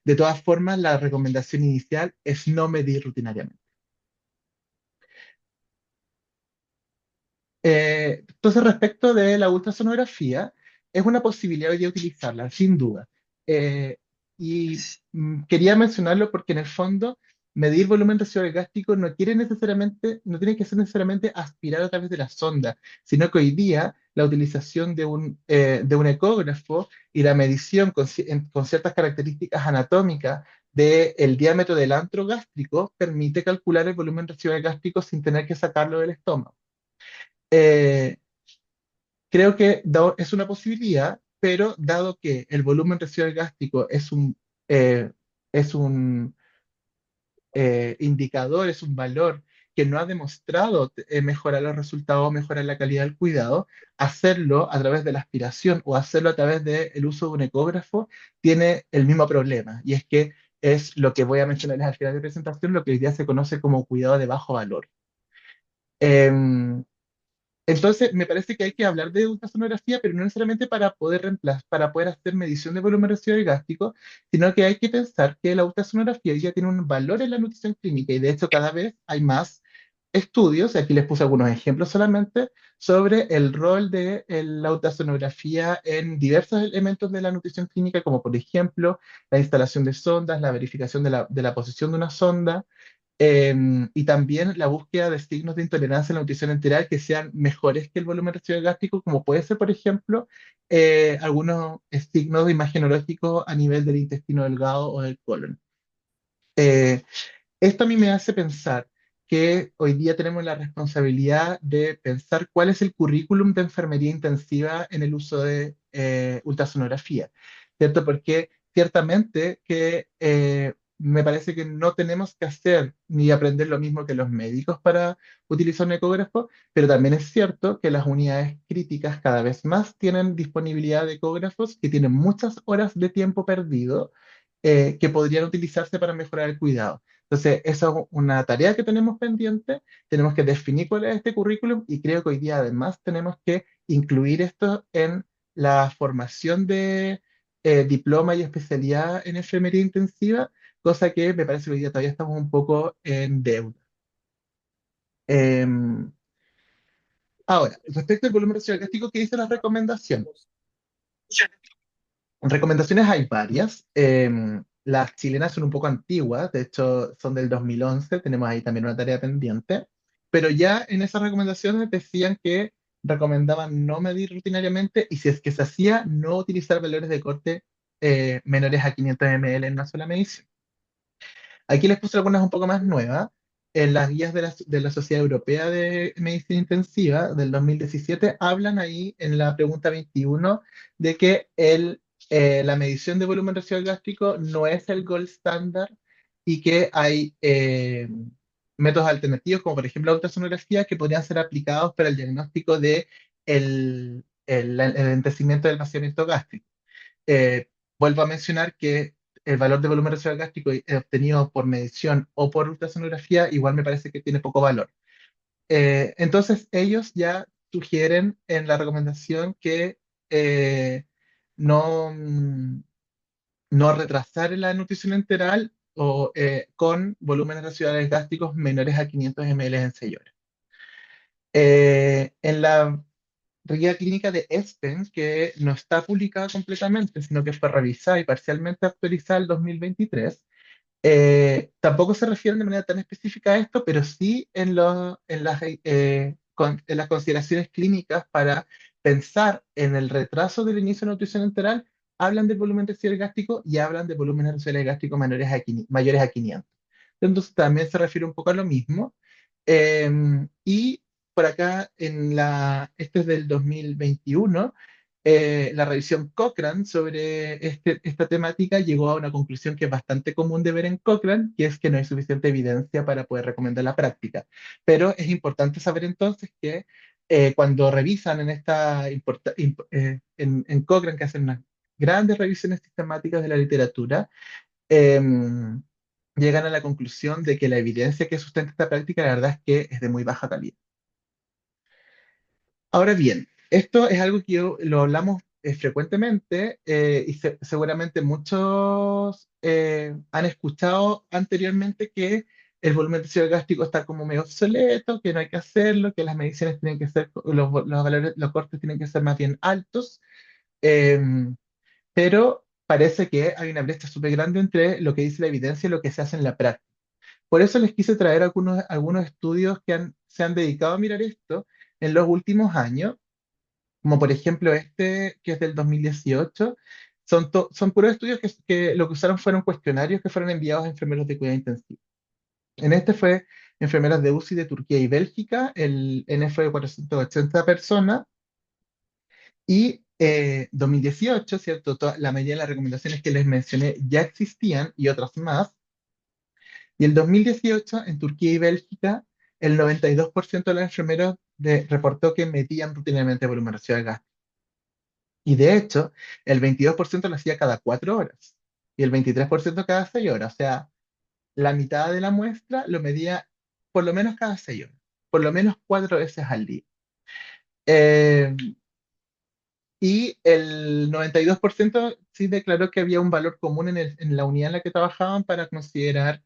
De todas formas, la recomendación inicial es no medir rutinariamente. Entonces, respecto de la ultrasonografía, es una posibilidad hoy de utilizarla, sin duda. Eh, y quería mencionarlo porque en el fondo, medir volumen residual gástrico no tiene que ser necesariamente aspirar a través de la sonda, sino que hoy día la utilización de un ecógrafo y la medición con ciertas características anatómicas del diámetro del antro gástrico permite calcular el volumen residual gástrico sin tener que sacarlo del estómago. Eh, Creo que es una posibilidad, pero dado que el volumen residual gástrico eh, es un indicador, es un valor que no ha demostrado mejorar los resultados o mejorar la calidad del cuidado, hacerlo a través de la aspiración o hacerlo a través del uso de un ecógrafo tiene el mismo problema, y es que es lo que voy a mencionarles al final de presentación, lo que hoy día se conoce como cuidado de bajo valor. Em, entonces, me parece que hay que hablar de ultrasonografía, pero no necesariamente para poder reemplazar, para poder hacer medición de volumen residual gástrico, sino que hay que pensar que la ultrasonografía ya tiene un valor en la nutrición clínica y de hecho cada vez hay más estudios, y aquí les puse algunos ejemplos solamente, sobre el rol de la ultrasonografía en diversos elementos de la nutrición clínica, como por ejemplo la instalación de sondas, la verificación de la posición de una sonda, y también la búsqueda de signos de intolerancia a la nutrición enteral que sean mejores que el volumen residual gástrico, como puede ser, por ejemplo, algunos signos imagenológicos a nivel del intestino delgado o del colon. Eh, Esto a mí me hace pensar que hoy día tenemos la responsabilidad de pensar cuál es el currículum de enfermería intensiva en el uso de ultrasonografía, ¿cierto? Porque ciertamente que me parece que no tenemos que hacer ni aprender lo mismo que los médicos para utilizar un ecógrafo, pero también es cierto que las unidades críticas cada vez más tienen disponibilidad de ecógrafos que tienen muchas horas de tiempo perdido, que podrían utilizarse para mejorar el cuidado. Entonces, esa es una tarea que tenemos pendiente, tenemos que definir cuál es este currículum y creo que hoy día además tenemos que incluir esto en la formación de diploma y especialidad en enfermería intensiva, cosa que me parece que hoy día todavía estamos un poco en deuda. Em, Ahora, respecto al volumen residual gástrico, ¿qué dice la recomendación? Recomendaciones hay varias. Las chilenas son un poco antiguas, de hecho son del 2011, tenemos ahí también una tarea pendiente, pero ya en esas recomendaciones decían que recomendaban no medir rutinariamente y si es que se hacía, no utilizar valores de corte menores a 500 ml en una sola medición. Aquí les puse algunas un poco más nuevas. En las guías de la Sociedad Europea de Medicina Intensiva del 2017 hablan ahí en la pregunta 21 de que la medición de volumen residual gástrico no es el gold standard y que hay métodos alternativos, como por ejemplo la ultrasonografía, que podrían ser aplicados para el diagnóstico de el enlentecimiento del vaciamiento gástrico. Eh, Vuelvo a mencionar que el valor de volumen residual gástrico obtenido por medición o por ultrasonografía igual me parece que tiene poco valor. Entonces ellos ya sugieren en la recomendación que eh, no, no retrasar la nutrición enteral con volúmenes residuales gástricos menores a 500 ml en 6 horas. En la guía clínica de ESPEN, que no está publicada completamente, sino que fue revisada y parcialmente actualizada en 2023. Tampoco se refieren de manera tan específica a esto, pero sí en las consideraciones clínicas para pensar en el retraso del inicio de nutrición enteral, hablan del volumen residual gástrico y hablan de volúmenes residuales gástricos mayores a 500. Entonces también se refiere un poco a lo mismo. Y por acá, este es del 2021, la revisión Cochrane sobre esta temática llegó a una conclusión que es bastante común de ver en Cochrane, que es que no hay suficiente evidencia para poder recomendar la práctica. Pero es importante saber entonces que cuando revisan en Cochrane, que hacen unas grandes revisiones sistemáticas de la literatura, em, llegan a la conclusión de que la evidencia que sustenta esta práctica, la verdad es que es de muy baja calidad. Ahora bien, esto es algo que lo hablamos frecuentemente y seguramente muchos han escuchado anteriormente que el volumen de ácido gástrico está como medio obsoleto, que no hay que hacerlo, que las mediciones tienen que ser, los valores, los cortes tienen que ser más bien altos, eh, pero parece que hay una brecha súper grande entre lo que dice la evidencia y lo que se hace en la práctica. Por eso les quise traer algunos estudios que se han dedicado a mirar esto en los últimos años, como por ejemplo este, que es del 2018. Son puros estudios que lo que usaron fueron cuestionarios que fueron enviados a enfermeros de cuidado intensivo. En este fue enfermeras de UCI de Turquía y Bélgica, el N fue de 480 personas, y 2018, ¿cierto? La mayoría de las recomendaciones que les mencioné ya existían y otras más. Y el 2018, en Turquía y Bélgica, el 92% de los enfermeros reportó que medían rutinariamente volumen residual gástrico. Y de hecho, el 22% lo hacía cada 4 horas y el 23% cada 6 horas. O sea, la mitad de la muestra lo medía por lo menos cada 6 horas, por lo menos 4 veces al día. Eh, y el 92% sí declaró que había un valor común en la unidad en la que trabajaban para considerar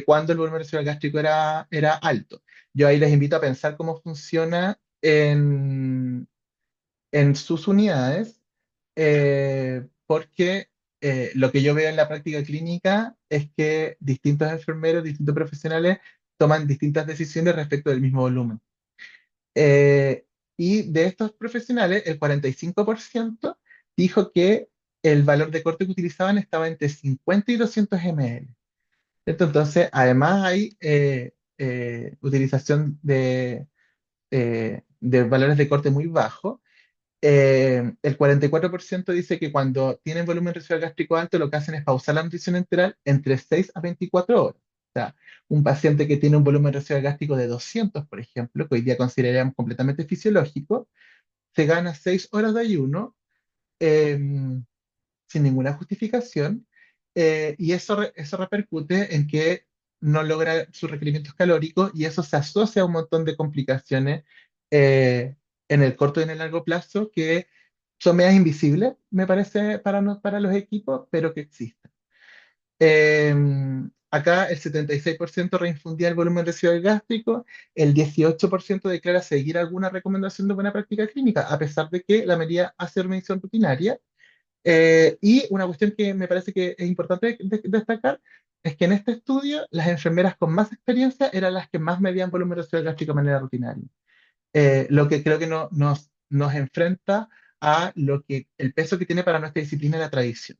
cuándo el volumen residual gástrico era alto. Yo ahí les invito a pensar cómo funciona en sus unidades, porque lo que yo veo en la práctica clínica es que distintos enfermeros, distintos profesionales toman distintas decisiones respecto del mismo volumen. Eh, y de estos profesionales, el 45% dijo que el valor de corte que utilizaban estaba entre 50 y 200 ml. Entonces, además hay utilización de valores de corte muy bajos. El 44% dice que cuando tienen volumen residual gástrico alto, lo que hacen es pausar la nutrición enteral entre 6 a 24 horas. O sea, un paciente que tiene un volumen residual gástrico de 200, por ejemplo, que hoy día consideraríamos completamente fisiológico, se gana 6 horas de ayuno eh, sin ninguna justificación, y eso repercute en que no logra sus requerimientos calóricos y eso se asocia a un montón de complicaciones en el corto y en el largo plazo que son medias invisibles, me parece, para los equipos, pero que existen. Eh, Acá el 76% reinfundía el volumen residual gástrico, el 18% declara seguir alguna recomendación de buena práctica clínica, a pesar de que la mayoría hace medición rutinaria. Y una cuestión que me parece que es importante destacar es que en este estudio las enfermeras con más experiencia eran las que más medían volumen residual gástrico de manera rutinaria. Lo que creo que nos enfrenta a el peso que tiene para nuestra disciplina la tradición.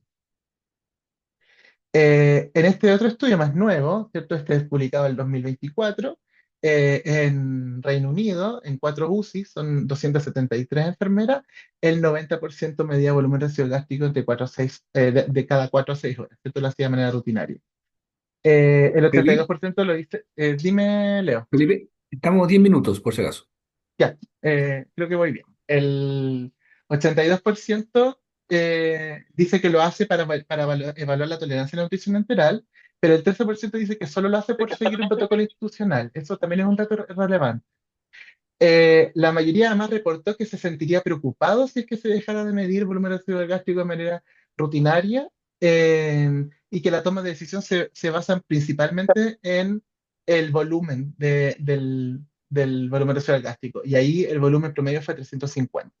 En este otro estudio más nuevo, ¿cierto? Este es publicado en el 2024, en Reino Unido, en 4 UCI, son 273 enfermeras, el 90% medía volumen residual gástrico entre 4 a 6, de cada 4 a 6 horas, ¿cierto? Lo hacía de manera rutinaria. El Felipe, 82% lo dice, dime, Leo. Felipe, estamos 10 minutos, por si acaso. Ya, creo que voy bien. El 82% dice que lo hace para evaluar la tolerancia a la nutrición enteral, pero el 13% dice que solo lo hace por seguir un protocolo institucional. Eso también es un dato relevante. La mayoría además reportó que se sentiría preocupado si es que se dejara de medir volumen residual gástrico de manera rutinaria, y que la toma de decisión se basa principalmente en el volumen del volumen residual gástrico. Y ahí el volumen promedio fue 350.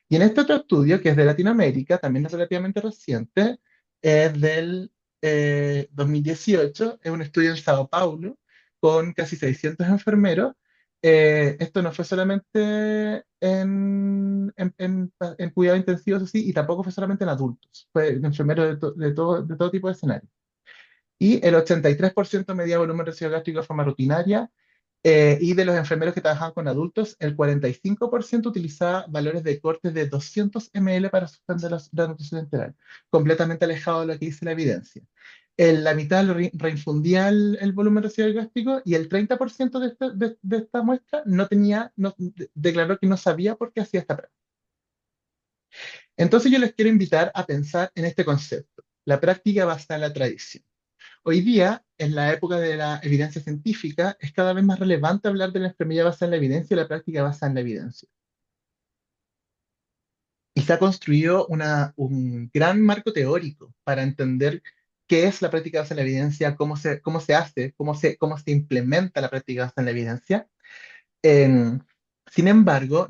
Y en este otro estudio, que es de Latinoamérica, también es relativamente reciente, es del 2018, es un estudio en Sao Paulo con casi 600 enfermeros. Esto no fue solamente en cuidado intensivo, eso sí, y tampoco fue solamente en adultos, fue en enfermeros de todo tipo de escenarios. Y el 83% medía volumen residual gástrico de forma rutinaria, y de los enfermeros que trabajaban con adultos, el 45% utilizaba valores de cortes de 200 ml para suspender la nutrición enteral, completamente alejado de lo que dice la evidencia. La mitad reinfundía el volumen residual gástrico, y el 30% de esta muestra declaró que no sabía por qué hacía esta práctica. Entonces yo les quiero invitar a pensar en este concepto, la práctica basada en la tradición. Hoy día, en la época de la evidencia científica, es cada vez más relevante hablar de la enfermedad basada en la evidencia y la práctica basada en la evidencia. Y se ha construido un gran marco teórico para entender qué es la práctica basada en la evidencia, cómo se hace, cómo se implementa la práctica basada en la evidencia. Em, Sin embargo,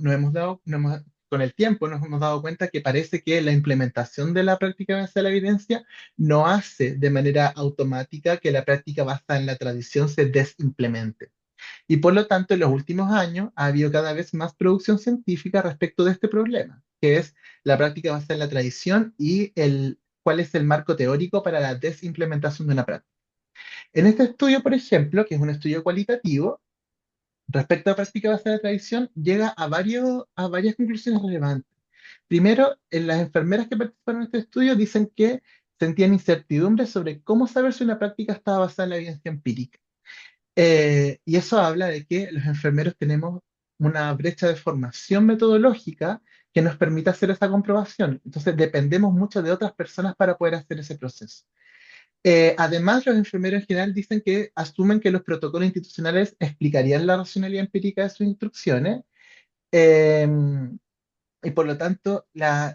con el tiempo nos hemos dado cuenta que parece que la implementación de la práctica basada en la evidencia no hace de manera automática que la práctica basada en la tradición se desimplemente. Y por lo tanto, en los últimos años ha habido cada vez más producción científica respecto de este problema, que es la práctica basada en la tradición y cuál es el marco teórico para la desimplementación de una práctica. En este estudio, por ejemplo, que es un estudio cualitativo, respecto a práctica basada en la tradición, llega a varias conclusiones relevantes. Primero, las enfermeras que participaron en este estudio dicen que sentían incertidumbre sobre cómo saber si una práctica estaba basada en la evidencia empírica. Y eso habla de que los enfermeros tenemos una brecha de formación metodológica que nos permite hacer esa comprobación. Entonces, dependemos mucho de otras personas para poder hacer ese proceso. Además, los enfermeros en general dicen que asumen que los protocolos institucionales explicarían la racionalidad empírica de sus instrucciones, eh, y por lo tanto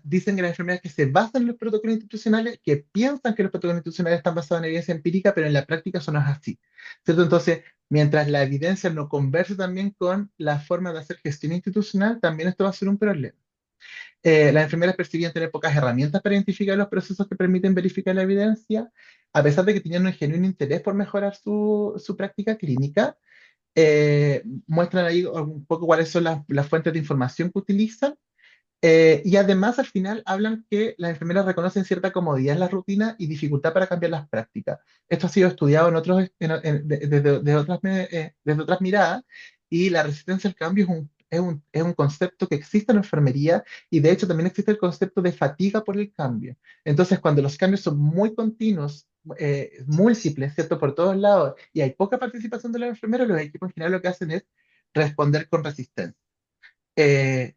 dicen que las enfermeras que se basan en los protocolos institucionales, que piensan que los protocolos institucionales están basados en evidencia empírica, pero en la práctica eso no es así, ¿cierto? Entonces, mientras la evidencia no converse también con la forma de hacer gestión institucional, también esto va a ser un problema. Las enfermeras percibían tener pocas herramientas para identificar los procesos que permiten verificar la evidencia, a pesar de que tenían un genuino interés por mejorar su práctica clínica. Muestran ahí un poco cuáles son las fuentes de información que utilizan, y además al final hablan que las enfermeras reconocen cierta comodidad en la rutina y dificultad para cambiar las prácticas. Esto ha sido estudiado desde otras miradas, y la resistencia al cambio es un concepto que existe en la enfermería, y de hecho también existe el concepto de fatiga por el cambio. Entonces, cuando los cambios son muy continuos, múltiples, ¿cierto? Por todos lados, y hay poca participación de los enfermeros, los equipos en general lo que hacen es responder con resistencia. Eh,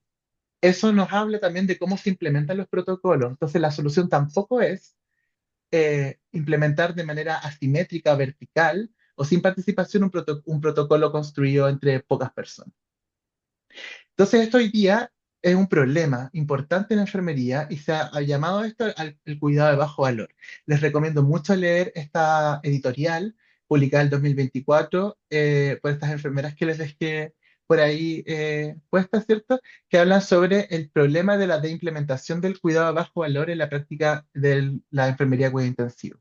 Eso nos habla también de cómo se implementan los protocolos. Entonces, la solución tampoco es implementar de manera asimétrica, vertical, o sin participación un protocolo construido entre pocas personas. Entonces, esto hoy día es un problema importante en la enfermería y se ha llamado esto el cuidado de bajo valor. Les recomiendo mucho leer esta editorial publicada en 2024 por estas enfermeras que les dejé por ahí puestas, ¿cierto? Que hablan sobre el problema de la deimplementación del cuidado de bajo valor en la práctica de la enfermería cuidado intensivo.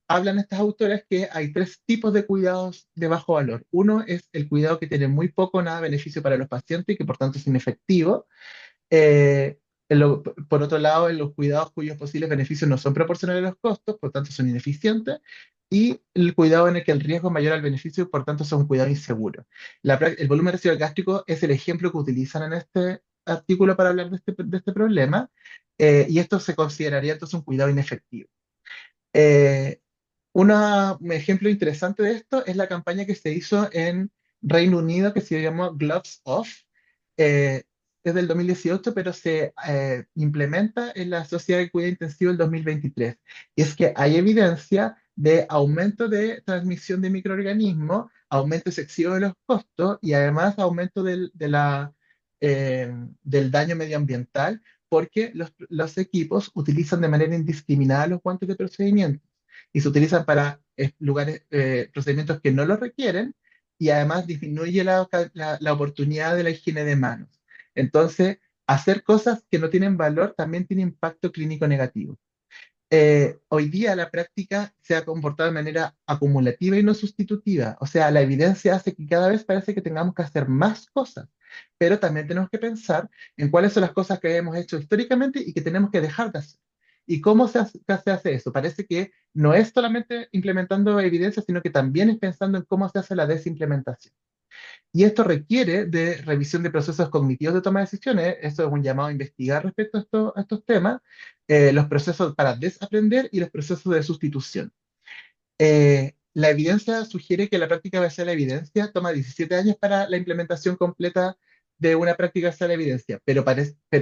Hablan estas autoras que hay tres tipos de cuidados de bajo valor. Uno es el cuidado que tiene muy poco o nada beneficio para los pacientes y que por tanto es inefectivo. Eh, por otro lado, en los cuidados cuyos posibles beneficios no son proporcionales a los costos, por tanto son ineficientes. Y el cuidado en el que el riesgo es mayor al beneficio y por tanto son un cuidado inseguro. El volumen residual gástrico es el ejemplo que utilizan en este artículo para hablar de este problema. Y esto se consideraría entonces un cuidado inefectivo. Eh, un ejemplo interesante de esto es la campaña que se hizo en Reino Unido que se llamó Gloves Off. Eh, es del 2018, pero se implementa en la Sociedad de Cuidado Intensivo el 2023. Y es que hay evidencia de aumento de transmisión de microorganismos, aumento excesivo de los costos y además aumento del daño medioambiental porque los equipos utilizan de manera indiscriminada los guantes de procedimiento y se utilizan para procedimientos que no lo requieren y además disminuye la oportunidad de la higiene de manos. Entonces, hacer cosas que no tienen valor también tiene impacto clínico negativo. Hoy día la práctica se ha comportado de manera acumulativa y no sustitutiva. O sea, la evidencia hace que cada vez parece que tengamos que hacer más cosas, pero también tenemos que pensar en cuáles son las cosas que hemos hecho históricamente y que tenemos que dejar de hacer. ¿Y cómo se hace eso? Parece que no es solamente implementando evidencia, sino que también es pensando en cómo se hace la desimplementación. Y esto requiere de revisión de procesos cognitivos de toma de decisiones. Esto es un llamado a investigar respecto a estos temas, los procesos para desaprender y los procesos de sustitución. La evidencia sugiere que la práctica basada en la evidencia toma 17 años para la implementación completa de una práctica basada en la evidencia, pero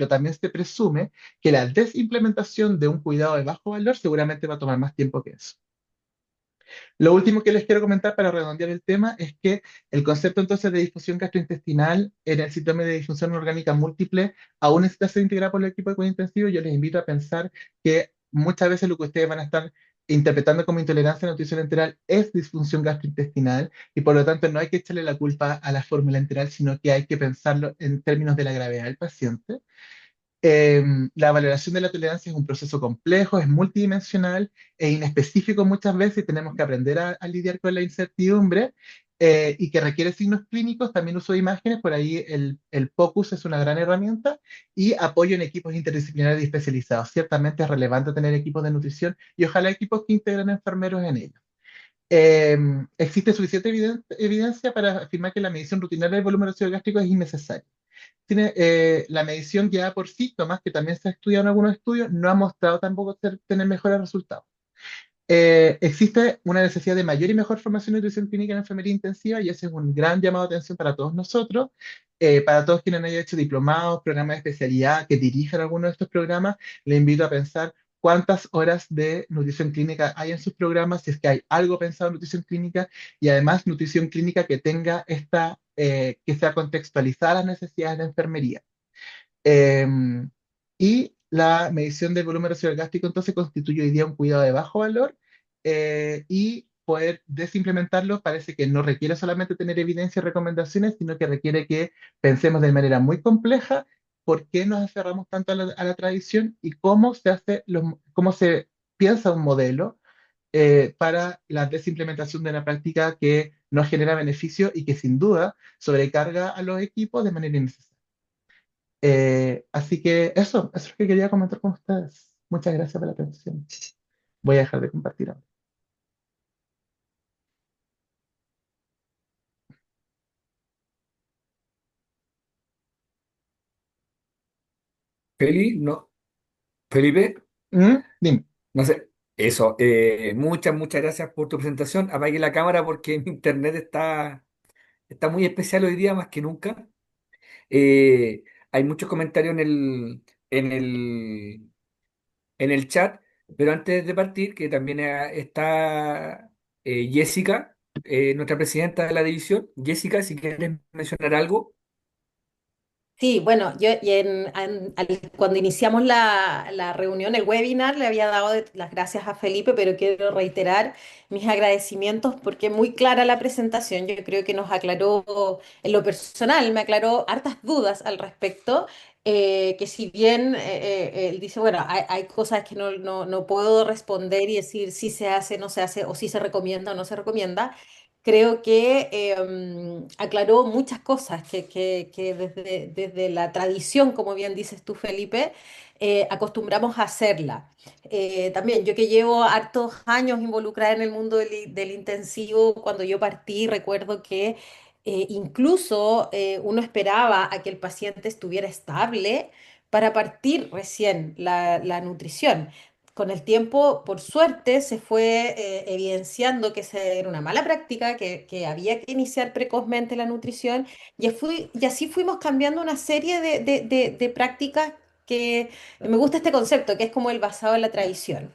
también se presume que la desimplementación de un cuidado de bajo valor seguramente va a tomar más tiempo que eso. Lo último que les quiero comentar para redondear el tema es que el concepto entonces de disfunción gastrointestinal en el síndrome de disfunción orgánica múltiple aún necesita ser integrado por el equipo de cuidado intensivo. Yo les invito a pensar que muchas veces lo que ustedes van a estar interpretando como intolerancia a la nutrición enteral es disfunción gastrointestinal y por lo tanto no hay que echarle la culpa a la fórmula enteral, sino que hay que pensarlo en términos de la gravedad del paciente. La valoración de la tolerancia es un proceso complejo, es multidimensional e inespecífico muchas veces y tenemos que aprender a lidiar con la incertidumbre y que requiere signos clínicos, también uso de imágenes, por ahí el POCUS es una gran herramienta y apoyo en equipos interdisciplinarios y especializados. Ciertamente es relevante tener equipos de nutrición y ojalá equipos que integren enfermeros en ellos. Existe suficiente evidencia para afirmar que la medición rutinaria del volumen ácido gástrico es innecesaria. La medición guiada por síntomas, que también se ha estudiado en algunos estudios, no ha mostrado tampoco tener mejores resultados. Existe una necesidad de mayor y mejor formación de nutrición clínica en enfermería intensiva y ese es un gran llamado de atención para todos nosotros, para todos quienes hayan hecho diplomados, programas de especialidad, que dirijan alguno de estos programas, les invito a pensar cuántas horas de nutrición clínica hay en sus programas, si es que hay algo pensado en nutrición clínica y además nutrición clínica que tenga que sea contextualizada a las necesidades de enfermería. Y la medición del volumen residual gástrico entonces constituye hoy día un cuidado de bajo valor y poder desimplementarlo parece que no requiere solamente tener evidencia y recomendaciones, sino que requiere que pensemos de manera muy compleja por qué nos aferramos tanto a la tradición y cómo cómo se piensa un modelo para la desimplementación de una práctica que no genera beneficio y que sin duda sobrecarga a los equipos de manera innecesaria. Así que eso es lo que quería comentar con ustedes. Muchas gracias por la atención. Voy a dejar de compartir ahora. No, Felipe, Dime. no sé. Eso, muchas gracias por tu presentación. Apague la cámara porque mi internet está muy especial hoy día más que nunca. Hay muchos comentarios en el chat, pero antes de partir, que también está Jessica, nuestra presidenta de la división. Jessica, si quieres mencionar algo. Sí, bueno, yo cuando iniciamos la reunión, el webinar, le había dado las gracias a Felipe, pero quiero reiterar mis agradecimientos porque muy clara la presentación. Yo creo que nos aclaró, en lo personal, me aclaró hartas dudas al respecto, que si bien él dice, bueno, hay cosas que no puedo responder y decir si se hace, no se hace, o si se recomienda o no se recomienda. Creo que aclaró muchas cosas que desde la tradición, como bien dices tú, Felipe, acostumbramos a hacerla. También yo que llevo hartos años involucrada en el mundo del intensivo, cuando yo partí, recuerdo que incluso uno esperaba a que el paciente estuviera estable para partir recién la nutrición. Con el tiempo, por suerte, se fue evidenciando que era una mala práctica, que había que iniciar precozmente la nutrición y así fuimos cambiando una serie de prácticas que me gusta este concepto, que es como el basado en la tradición.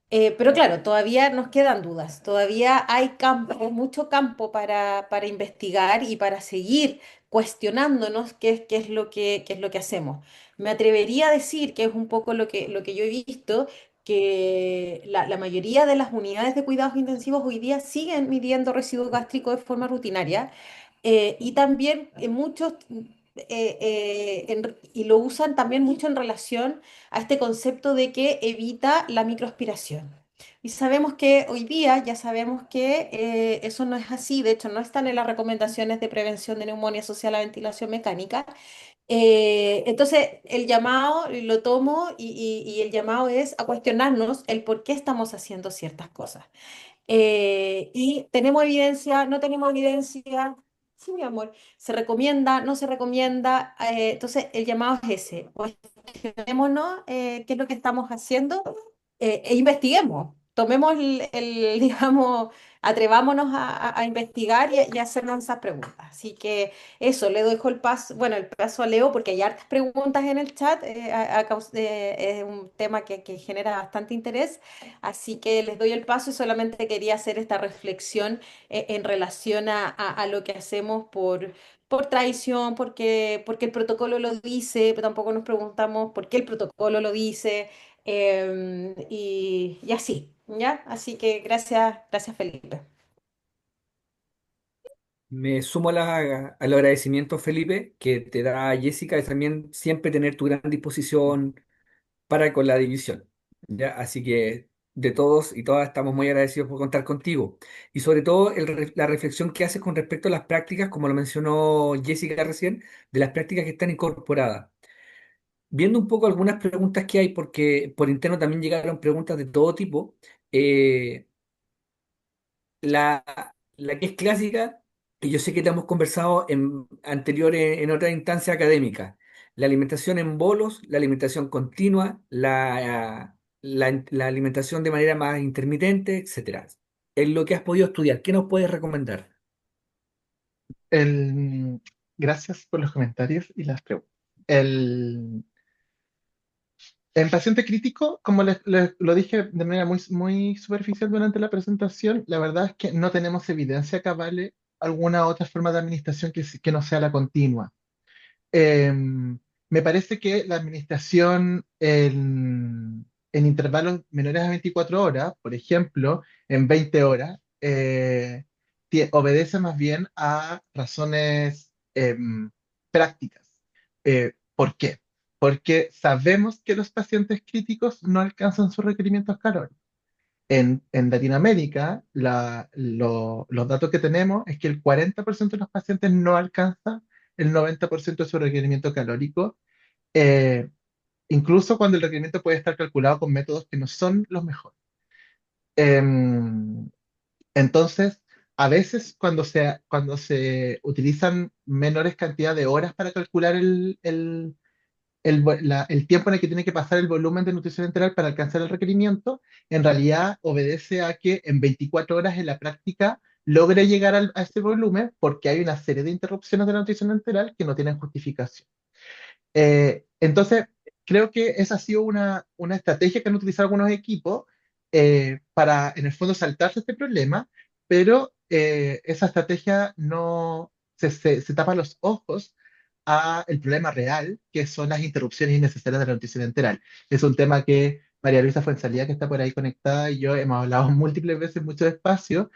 Pero claro, todavía nos quedan dudas, todavía hay campo, mucho campo para investigar y para seguir cuestionándonos qué es lo que hacemos. Me atrevería a decir que es un poco lo que yo he visto, que la mayoría de las unidades de cuidados intensivos hoy día siguen midiendo residuo gástrico de forma rutinaria y también muchos, y lo usan también mucho en relación a este concepto de que evita la microaspiración. Y sabemos que hoy día ya sabemos que eso no es así, de hecho no están en las recomendaciones de prevención de neumonía asociada a la ventilación mecánica. Entonces el llamado lo tomo y el llamado es a cuestionarnos el por qué estamos haciendo ciertas cosas. Y tenemos evidencia, no tenemos evidencia, sí, mi amor, se recomienda, no se recomienda. Entonces, el llamado es ese, cuestionémonos qué es lo que estamos haciendo e investiguemos. Tomemos digamos, atrevámonos a investigar y a hacernos esas preguntas. Así que eso, le dejo el paso, bueno, el paso a Leo porque hay hartas preguntas en el chat, es un tema que genera bastante interés. Así que les doy el paso y solamente quería hacer esta reflexión en relación a lo que hacemos por tradición, porque el protocolo lo dice, pero tampoco nos preguntamos por qué el protocolo lo dice, y así, ¿ya? Así que gracias, gracias Felipe. Me sumo al agradecimiento, Felipe, que te da Jessica, y también siempre tener tu gran disposición para con la división. ¿Ya? Así que de todos y todas estamos muy agradecidos por contar contigo. Y sobre todo la reflexión que haces con respecto a las prácticas, como lo mencionó Jessica recién, de las prácticas que están incorporadas. Viendo un poco algunas preguntas que hay, porque por interno también llegaron preguntas de todo tipo, eh, la, la que es clásica, y yo sé que te hemos conversado en anteriores, en otra instancia académica, la alimentación en bolos, la alimentación continua, la alimentación de manera más intermitente, etcétera. En lo que has podido estudiar, ¿qué nos puedes recomendar? El, Gracias por los comentarios y las preguntas. El, En paciente crítico, como lo dije de manera muy superficial durante la presentación, la verdad es que no tenemos evidencia que avale alguna otra forma de administración que no sea la continua. Me parece que la administración en intervalos menores a 24 horas, por ejemplo, en 20 horas, obedece más bien a razones prácticas. ¿Por qué? Porque sabemos que los pacientes críticos no alcanzan sus requerimientos calóricos. En Latinoamérica, los datos que tenemos es que el 40% de los pacientes no alcanza el 90% de su requerimiento calórico, eh, incluso cuando el requerimiento puede estar calculado con métodos que no son los mejores. Em, entonces, a veces cuando se utilizan menores cantidades de horas para calcular el tiempo en el que tiene que pasar el volumen de nutrición enteral para alcanzar el requerimiento, en realidad obedece a que en 24 horas en la práctica logre llegar a ese volumen porque hay una serie de interrupciones de la nutrición enteral que no tienen justificación. Entonces, creo que esa ha sido una estrategia que han utilizado algunos equipos para, en el fondo, saltarse este problema, pero esa estrategia no se tapa los ojos a el problema real, que son las interrupciones innecesarias de la nutrición enteral. Es un tema que María Luisa Fuenzalía, que está por ahí conectada, y yo hemos hablado múltiples veces en muchos espacios,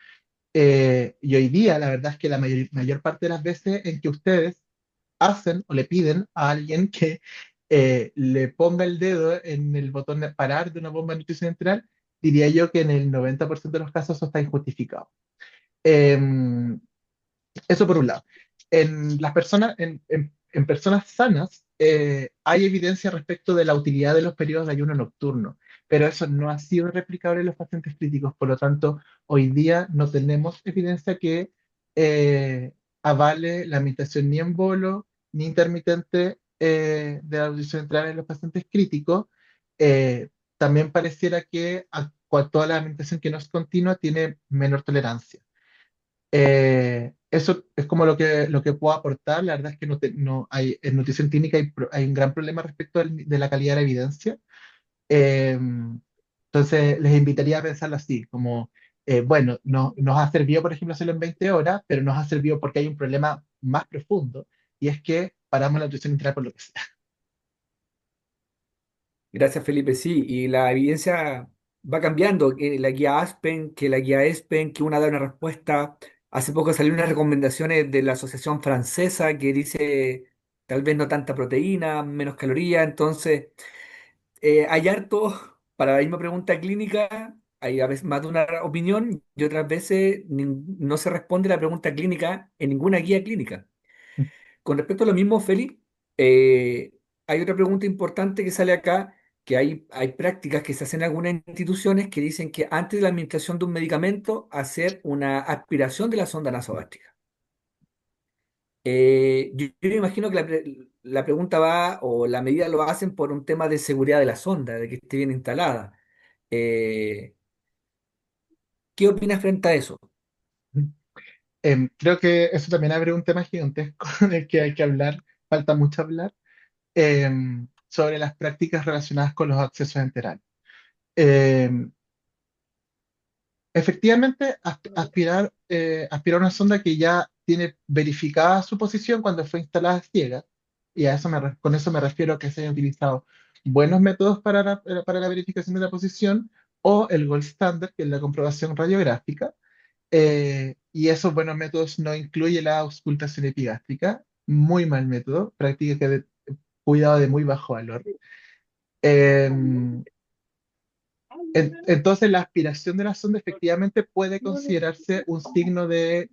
y hoy día la verdad es que la mayor parte de las veces en que ustedes hacen o le piden a alguien que le ponga el dedo en el botón de parar de una bomba de nutrición enteral, diría yo que en el 90% de los casos eso está injustificado. Em, Eso por un lado. En las personas, en personas sanas, hay evidencia respecto de la utilidad de los periodos de ayuno nocturno, pero eso no ha sido replicable en los pacientes críticos. Por lo tanto, hoy día no tenemos evidencia que avale la alimentación ni en bolo ni intermitente de la nutrición enteral en los pacientes críticos. Eh, También pareciera que toda la alimentación que no es continua tiene menor tolerancia. Eso es como lo que puedo aportar. La verdad es que no hay, en nutrición clínica hay un gran problema respecto de la calidad de la evidencia. Eh, entonces, les invitaría a pensarlo así, como, bueno, no, nos ha servido, por ejemplo, hacerlo en 20 horas, pero nos ha servido porque hay un problema más profundo, y es que paramos la nutrición integral por lo que sea. Gracias, Felipe. Sí, y la evidencia va cambiando. Que la guía Aspen, que la guía ESPEN, que una da una respuesta. Hace poco salieron unas recomendaciones de la Asociación Francesa que dice tal vez no tanta proteína, menos calorías. Entonces, hay harto para la misma pregunta clínica. Hay a veces más de una opinión y otras veces no se responde la pregunta clínica en ninguna guía clínica. Con respecto a lo mismo, Feli, hay otra pregunta importante que sale acá, que hay prácticas que se hacen en algunas instituciones que dicen que antes de la administración de un medicamento, hacer una aspiración de la sonda nasogástrica. Yo me imagino que la pregunta va, o la medida lo hacen por un tema de seguridad de la sonda, de que esté bien instalada. Eh, ¿Qué opinas frente a eso? Creo que eso también abre un tema gigantesco del que hay que hablar, falta mucho hablar, sobre las prácticas relacionadas con los accesos enterales. Em, Efectivamente, aspirar una sonda que ya tiene verificada su posición cuando fue instalada a ciegas, y con eso me refiero a que se hayan utilizado buenos métodos para la verificación de la posición, o el gold standard, que es la comprobación radiográfica, y esos buenos métodos no incluyen la auscultación epigástrica, muy mal método, práctica cuidado de muy bajo valor. Em, entonces, la aspiración de la sonda efectivamente puede considerarse un signo de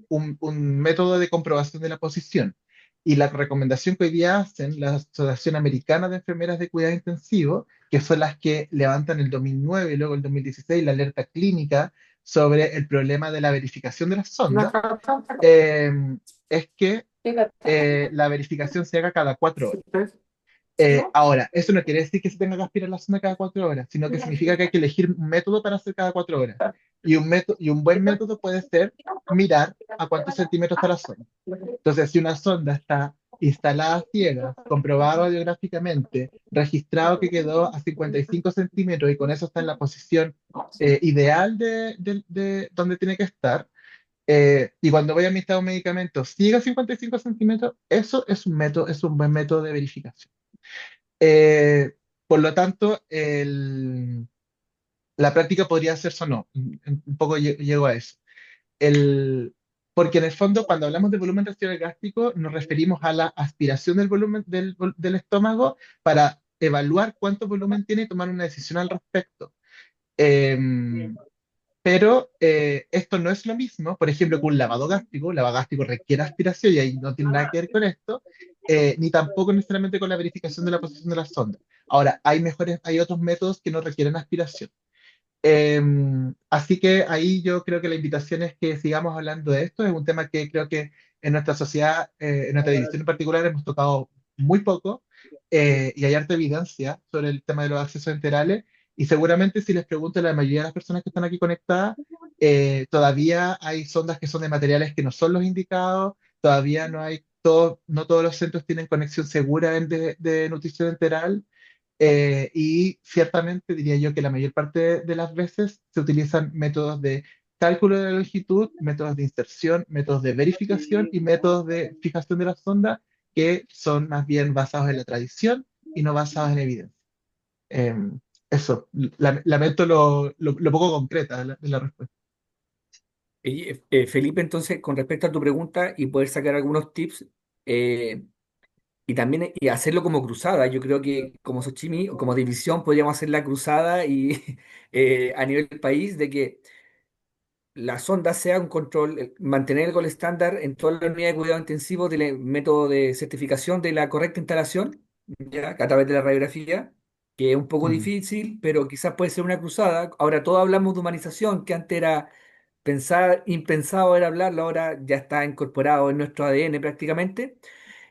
un método de comprobación de la posición. Y la recomendación que hoy día hacen la Asociación Americana de Enfermeras de Cuidado Intensivo, que son las que levantan el 2009 y luego el 2016 la alerta clínica sobre el problema de la verificación de la sonda, eh, es que la verificación se haga cada 4 horas. Ahora, eso no quiere decir que se tenga que aspirar la sonda cada 4 horas, sino que significa que hay que elegir un método para hacer cada 4 horas. Y un buen método puede ser mirar a cuántos centímetros está la sonda. Entonces, si una sonda está instalada a ciegas, comprobado radiográficamente, registrado que quedó a 55 centímetros y con eso está en la posición ideal de donde tiene que estar, y cuando voy a administrar un medicamento sigue a 55 centímetros, eso es un método, es un buen método de verificación. Eh, por lo tanto, la práctica podría hacerse o no. Un poco llego a eso. El, Porque en el fondo, cuando hablamos de volumen residual gástrico, nos referimos a la aspiración del volumen del estómago para evaluar cuánto volumen tiene y tomar una decisión al respecto. Pero esto no es lo mismo, por ejemplo, que un lavado gástrico. Un lavado gástrico requiere aspiración y ahí no tiene nada que ver con esto, ni tampoco necesariamente con la verificación de la posición de la sonda. Ahora, hay otros métodos que no requieren aspiración. Eh, Así que ahí yo creo que la invitación es que sigamos hablando de esto. Es un tema que creo que en nuestra sociedad, en nuestra división en particular, hemos tocado muy poco, y hay harta evidencia sobre el tema de los accesos enterales. Y seguramente si les pregunto a la mayoría de las personas que están aquí conectadas, todavía hay sondas que son de materiales que no son los indicados, todavía no todos los centros tienen conexión segura de nutrición enteral. Y ciertamente diría yo que la mayor parte de las veces se utilizan métodos de cálculo de la longitud, métodos de inserción, métodos de verificación y métodos de fijación de la sonda que son más bien basados en la tradición y no basados en evidencia. Eso, lamento lo poco concreta de la respuesta. Felipe, entonces, con respecto a tu pregunta y poder sacar algunos tips, eh, y también y hacerlo como cruzada. Yo creo que como Xochimilco, o como división, podríamos hacer la cruzada y a nivel del país de que la sonda sea un control, mantener el gol estándar en todas las unidades de cuidado intensivo del método de certificación de la correcta instalación, ya, a través de la radiografía, que es un poco Mm. difícil, pero quizás puede ser una cruzada. Ahora todos hablamos de humanización, que antes era pensar, impensado era hablarlo, ahora ya está incorporado en nuestro ADN prácticamente.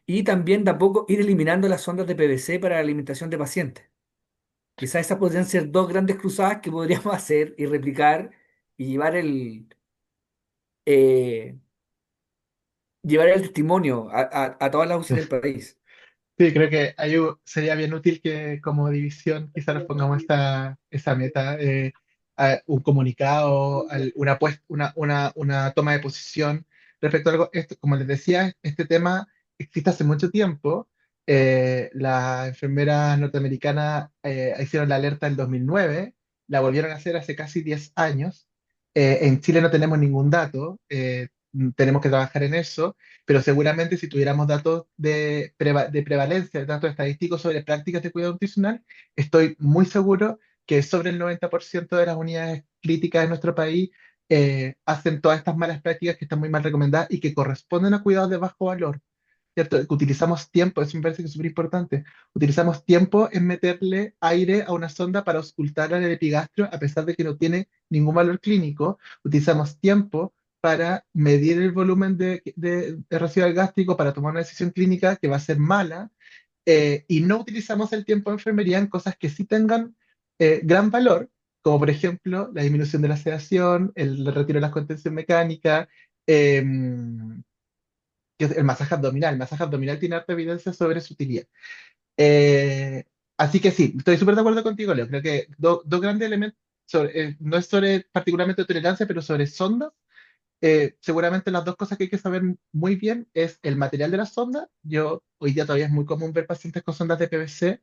Y también de a poco ir eliminando las sondas de PVC para la alimentación de pacientes. Quizás esas podrían ser dos grandes cruzadas que podríamos hacer y replicar y eh, llevar el testimonio a todas las UCI del país. Sí, creo que ahí sería bien útil que como división quizás nos pongamos esa meta, un comunicado, una toma de posición respecto a algo. Como les decía, este tema existe hace mucho tiempo. La enfermera norteamericana hicieron la alerta en 2009, la volvieron a hacer hace casi 10 años. En Chile no tenemos ningún dato, tenemos que trabajar en eso, pero seguramente si tuviéramos datos de prevalencia, datos estadísticos sobre prácticas de cuidado nutricional, estoy muy seguro que sobre el 90% de las unidades críticas de nuestro país hacen todas estas malas prácticas que están muy mal recomendadas y que corresponden a cuidados de bajo valor. ¿Cierto? Que utilizamos tiempo, eso me parece que es súper importante. Utilizamos tiempo en meterle aire a una sonda para auscultarla en el epigastrio, a pesar de que no tiene ningún valor clínico. Utilizamos tiempo para medir el volumen de residual gástrico para tomar una decisión clínica que va a ser mala, y no utilizamos el tiempo de enfermería en cosas que sí tengan gran valor, como por ejemplo la disminución de la sedación, el retiro de las contención mecánica, que es el masaje abdominal. El masaje abdominal tiene harta evidencia sobre su utilidad. Eh, Así que sí, estoy súper de acuerdo contigo, Leo. Creo que dos grandes elementos, no es sobre particularmente tolerancia, pero sobre sondas. Seguramente las dos cosas que hay que saber muy bien es el material de la sonda. Yo hoy día todavía es muy común ver pacientes con sondas de PVC,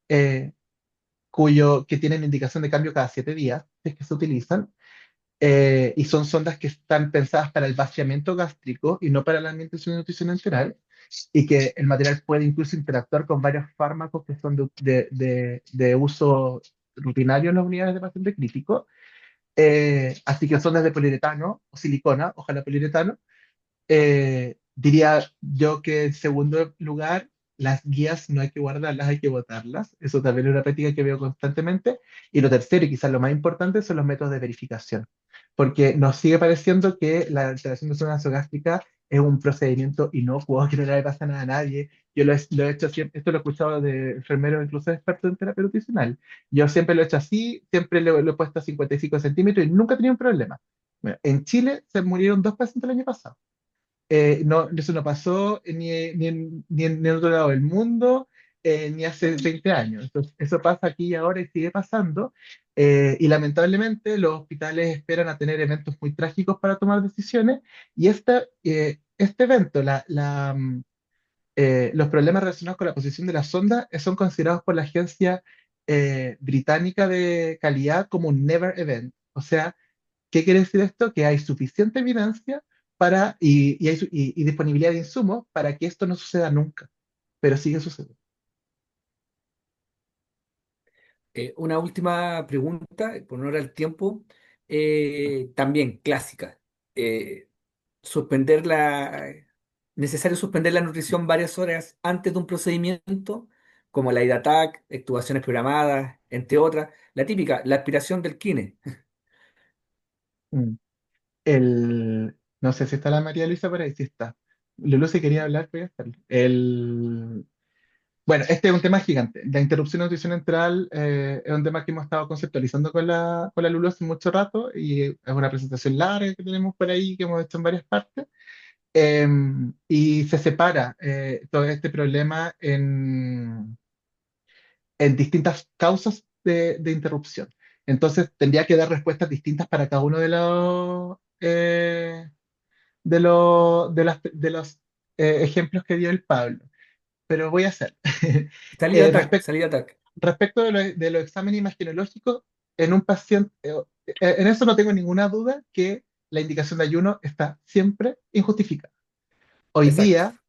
eh, que tienen indicación de cambio cada 7 días, si es que se utilizan, y son sondas que están pensadas para el vaciamiento gástrico y no para la alimentación y nutrición enteral, y que el material puede incluso interactuar con varios fármacos que son de uso rutinario en las unidades de paciente crítico. Así que sondas de poliuretano o silicona, ojalá poliuretano. Diría yo que en segundo lugar, las guías no hay que guardarlas, hay que botarlas. Eso también es una práctica que veo constantemente. Y lo tercero, y quizás lo más importante, son los métodos de verificación. Porque nos sigue pareciendo que la alteración de zona nasogástrica es un procedimiento inocuo, que no le pasa nada a nadie. Yo lo he hecho siempre, esto lo he escuchado de enfermeros, incluso de expertos en terapia nutricional. Yo siempre lo he hecho así, siempre lo he puesto a 55 centímetros y nunca he tenido un problema. Bueno, en Chile se murieron 2 pacientes el año pasado. No, eso no pasó ni en el otro lado del mundo, ni hace 20 años. Entonces, eso pasa aquí y ahora y sigue pasando. Y lamentablemente los hospitales esperan a tener eventos muy trágicos para tomar decisiones. Y este evento, los problemas relacionados con la posición de la sonda son considerados por la Agencia Británica de Calidad como un never event. O sea, ¿qué quiere decir esto? Que hay suficiente evidencia y disponibilidad de insumos para que esto no suceda nunca, pero sigue sucediendo. Una última pregunta, por honor al tiempo, también clásica. Eh, suspender la, Necesario suspender la nutrición varias horas antes de un procedimiento, como la IDATAC, extubaciones programadas, entre otras. La típica, la aspiración del kine. Mm. No sé si está la María Luisa por ahí, sí está. Lulu, si quería hablar, voy a hacerlo. Bueno, este es un tema gigante. La interrupción de nutrición enteral es un tema que hemos estado conceptualizando con la Lulu hace mucho rato y es una presentación larga que tenemos por ahí, que hemos hecho en varias partes. Y se separa todo este problema en distintas causas de interrupción. Entonces tendría que dar respuestas distintas para cada uno de los ejemplos que dio el Pablo. Pero voy a hacer. Salida Eh, TAC, respec- salida TAC. Respecto de los exámenes imaginológicos, en un paciente, en eso no tengo ninguna duda que la indicación de ayuno está siempre injustificada. Hoy Exacto. día,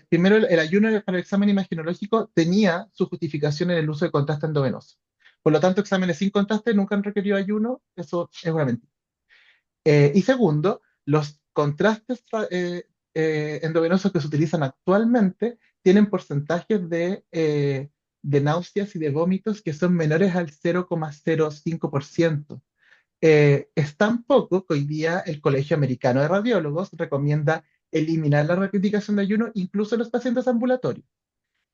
primero el ayuno para el examen imaginológico tenía su justificación en el uso de contraste endovenoso. Por lo tanto, exámenes sin contraste nunca han requerido ayuno, eso es una mentira. Y segundo, los contrastes endovenosos que se utilizan actualmente tienen porcentajes de náuseas y de vómitos que son menores al 0,05%. Es tan poco que hoy día el Colegio Americano de Radiólogos recomienda eliminar la rectificación de ayuno incluso en los pacientes ambulatorios.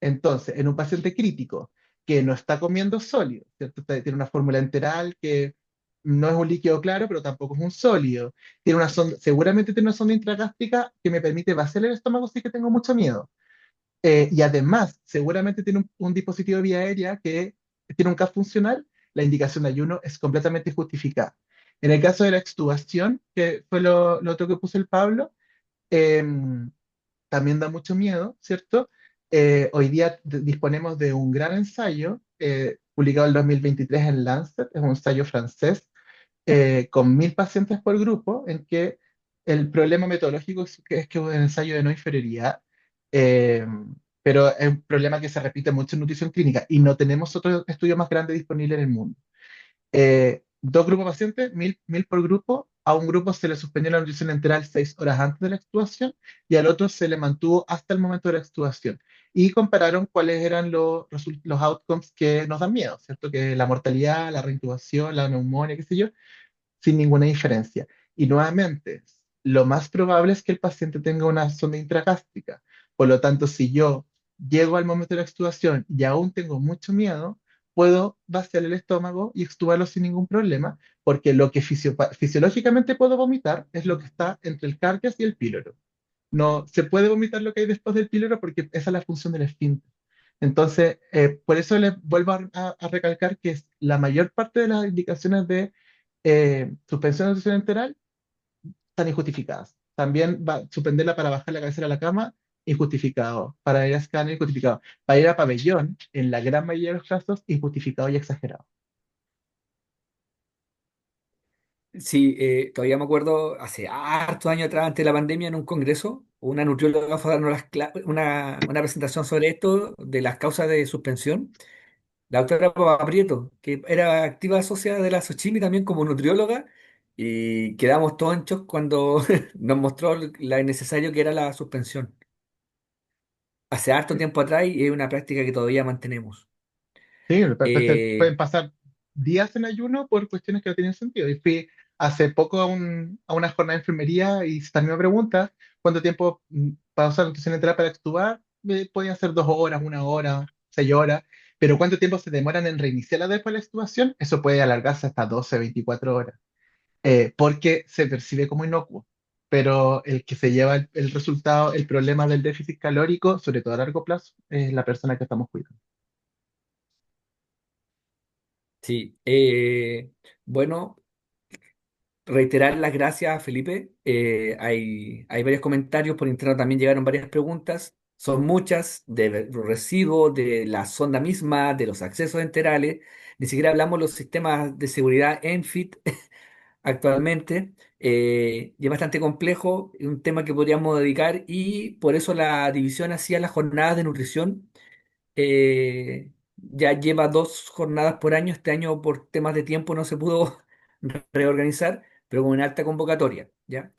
Entonces, en un paciente crítico que no está comiendo sólido, ¿cierto? Tiene una fórmula enteral que no es un líquido claro, pero tampoco es un sólido. Tiene una sonda, seguramente tiene una sonda intragástrica que me permite vaciar el estómago si es que tengo mucho miedo. Y además, seguramente tiene un dispositivo de vía aérea que tiene un CAP funcional, la indicación de ayuno es completamente justificada. En el caso de la extubación, que fue lo otro que puso el Pablo, em, también da mucho miedo, ¿cierto? Hoy día disponemos de un gran ensayo publicado en 2023 en Lancet, es un ensayo francés, con 1.000 pacientes por grupo, en que el problema metodológico es que es un ensayo de no inferioridad, eh, pero es un problema que se repite mucho en nutrición clínica y no tenemos otro estudio más grande disponible en el mundo. Dos grupos de pacientes, 1.000 por grupo. A un grupo se le suspendió la nutrición enteral 6 horas antes de la extubación y al otro se le mantuvo hasta el momento de la extubación. Y compararon cuáles eran los outcomes que nos dan miedo, ¿cierto? Que la mortalidad, la reintubación, la neumonía, qué sé yo, sin ninguna diferencia. Y nuevamente, lo más probable es que el paciente tenga una sonda intragástrica. Por lo tanto, si yo llego al momento de la extubación y aún tengo mucho miedo, puedo vaciar el estómago y extubarlo sin ningún problema, porque lo que fisiológicamente puedo vomitar es lo que está entre el cardias y el píloro. No se puede vomitar lo que hay después del píloro porque esa es la función del esfínter. Entonces, por eso les vuelvo a recalcar que la mayor parte de las indicaciones de suspensión de nutrición enteral están injustificadas. También suspenderla para bajar la cabecera a la cama, injustificado. Para ir a escáner, injustificado. Para ir a pabellón, en la gran mayoría de los casos, injustificado y exagerado. Sí, todavía me acuerdo hace hartos años atrás, antes de la pandemia, en un congreso, una nutrióloga fue a darnos una presentación sobre esto, de las causas de suspensión. La doctora Papa Prieto, que era activa asociada de la Sochimi también como nutrióloga, y quedamos todos en shock cuando nos mostró la necesario que era la suspensión. Hace harto tiempo atrás y es una práctica que todavía mantenemos. Sí, Eh, pueden pasar días en ayuno por cuestiones que no tienen sentido. Y fui hace poco a una jornada de enfermería y también me pregunta cuánto tiempo para usar nutrición enteral para extubar. Podían ser 2 horas, 1 hora, 6 horas, pero cuánto tiempo se demoran en reiniciar después de la extubación, eso puede alargarse hasta 12, 24 horas, porque se percibe como inocuo. Pero el que se lleva el resultado, el problema del déficit calórico, sobre todo a largo plazo, es la persona que estamos cuidando. sí, bueno. Reiterar las gracias a Felipe. Hay varios comentarios por interno, también llegaron varias preguntas. Son muchas de residuos, de la sonda misma, de los accesos enterales. Ni siquiera hablamos de los sistemas de seguridad ENFIT actualmente. Y es bastante complejo, es un tema que podríamos dedicar y por eso la división hacia las jornadas de nutrición ya lleva 2 jornadas por año. Este año por temas de tiempo no se pudo reorganizar, pero con una alta convocatoria, ¿ya?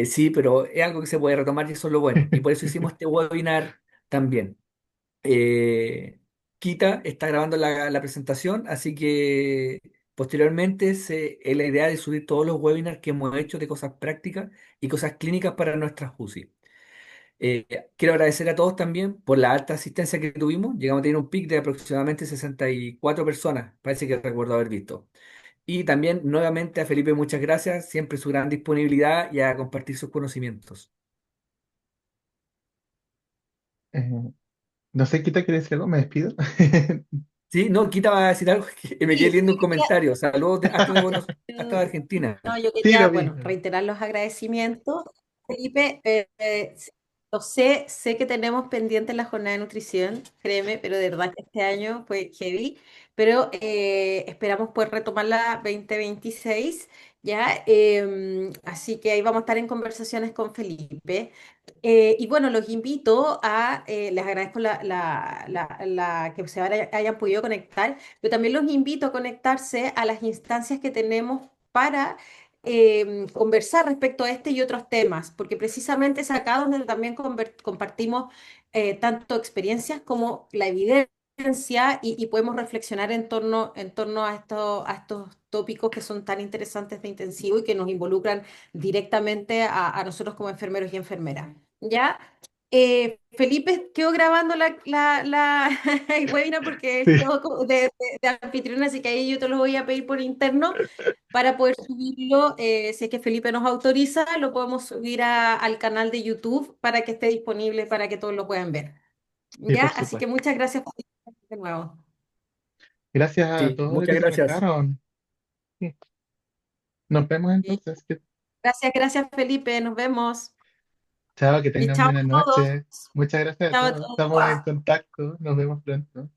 Sí, pero es algo que se puede retomar y eso es lo bueno. Y por eso hicimos este webinar también. Eh, Kita está grabando la presentación, así que posteriormente es la idea de subir todos los webinars que hemos hecho de cosas prácticas y cosas clínicas para nuestras UCI. Quiero agradecer a todos también por la alta asistencia que tuvimos. Llegamos a tener un pic de aproximadamente 64 personas, parece que recuerdo haber visto. Y también nuevamente a Felipe, muchas gracias, siempre su gran disponibilidad y a compartir sus conocimientos. Eh, no sé, Quita, ¿quieres decir algo? Me despido. Sí, no, Quita va a decir algo que me quedé Sí, leyendo yo un quería, comentario. Saludos hasta de Buenos, hasta de Argentina. no, yo Sí, quería, lo vi. bueno, reiterar los agradecimientos. Felipe, lo sé que tenemos pendiente la jornada de nutrición, créeme, pero de verdad que este año fue heavy, pero esperamos poder retomarla 2026, ¿ya? Así que ahí vamos a estar en conversaciones con Felipe. Y bueno, los invito les agradezco que hayan podido conectar, pero también los invito a conectarse a las instancias que tenemos para conversar respecto a este y otros temas, porque precisamente es acá donde también compartimos tanto experiencias como la evidencia y podemos reflexionar en torno a estos tópicos que son tan interesantes de intensivo y que nos involucran directamente a nosotros como enfermeros y enfermeras. ¿Ya? Felipe quedó grabando el webinar porque Sí, quedó de anfitrión, así que ahí yo te lo voy a pedir por interno para poder subirlo. Si es que Felipe nos autoriza, lo podemos subir al canal de YouTube para que esté disponible para que todos lo puedan ver. sí, ¿Ya? por Así que supuesto. muchas gracias de nuevo. Gracias a Sí, todos los muchas que se gracias. conectaron. Sí. Nos vemos Y entonces. gracias, Felipe. Nos vemos. Chao, que Y tengan chao buena a todos. noche. Muchas gracias a Chao a todos. todos. Estamos en contacto. Nos vemos pronto.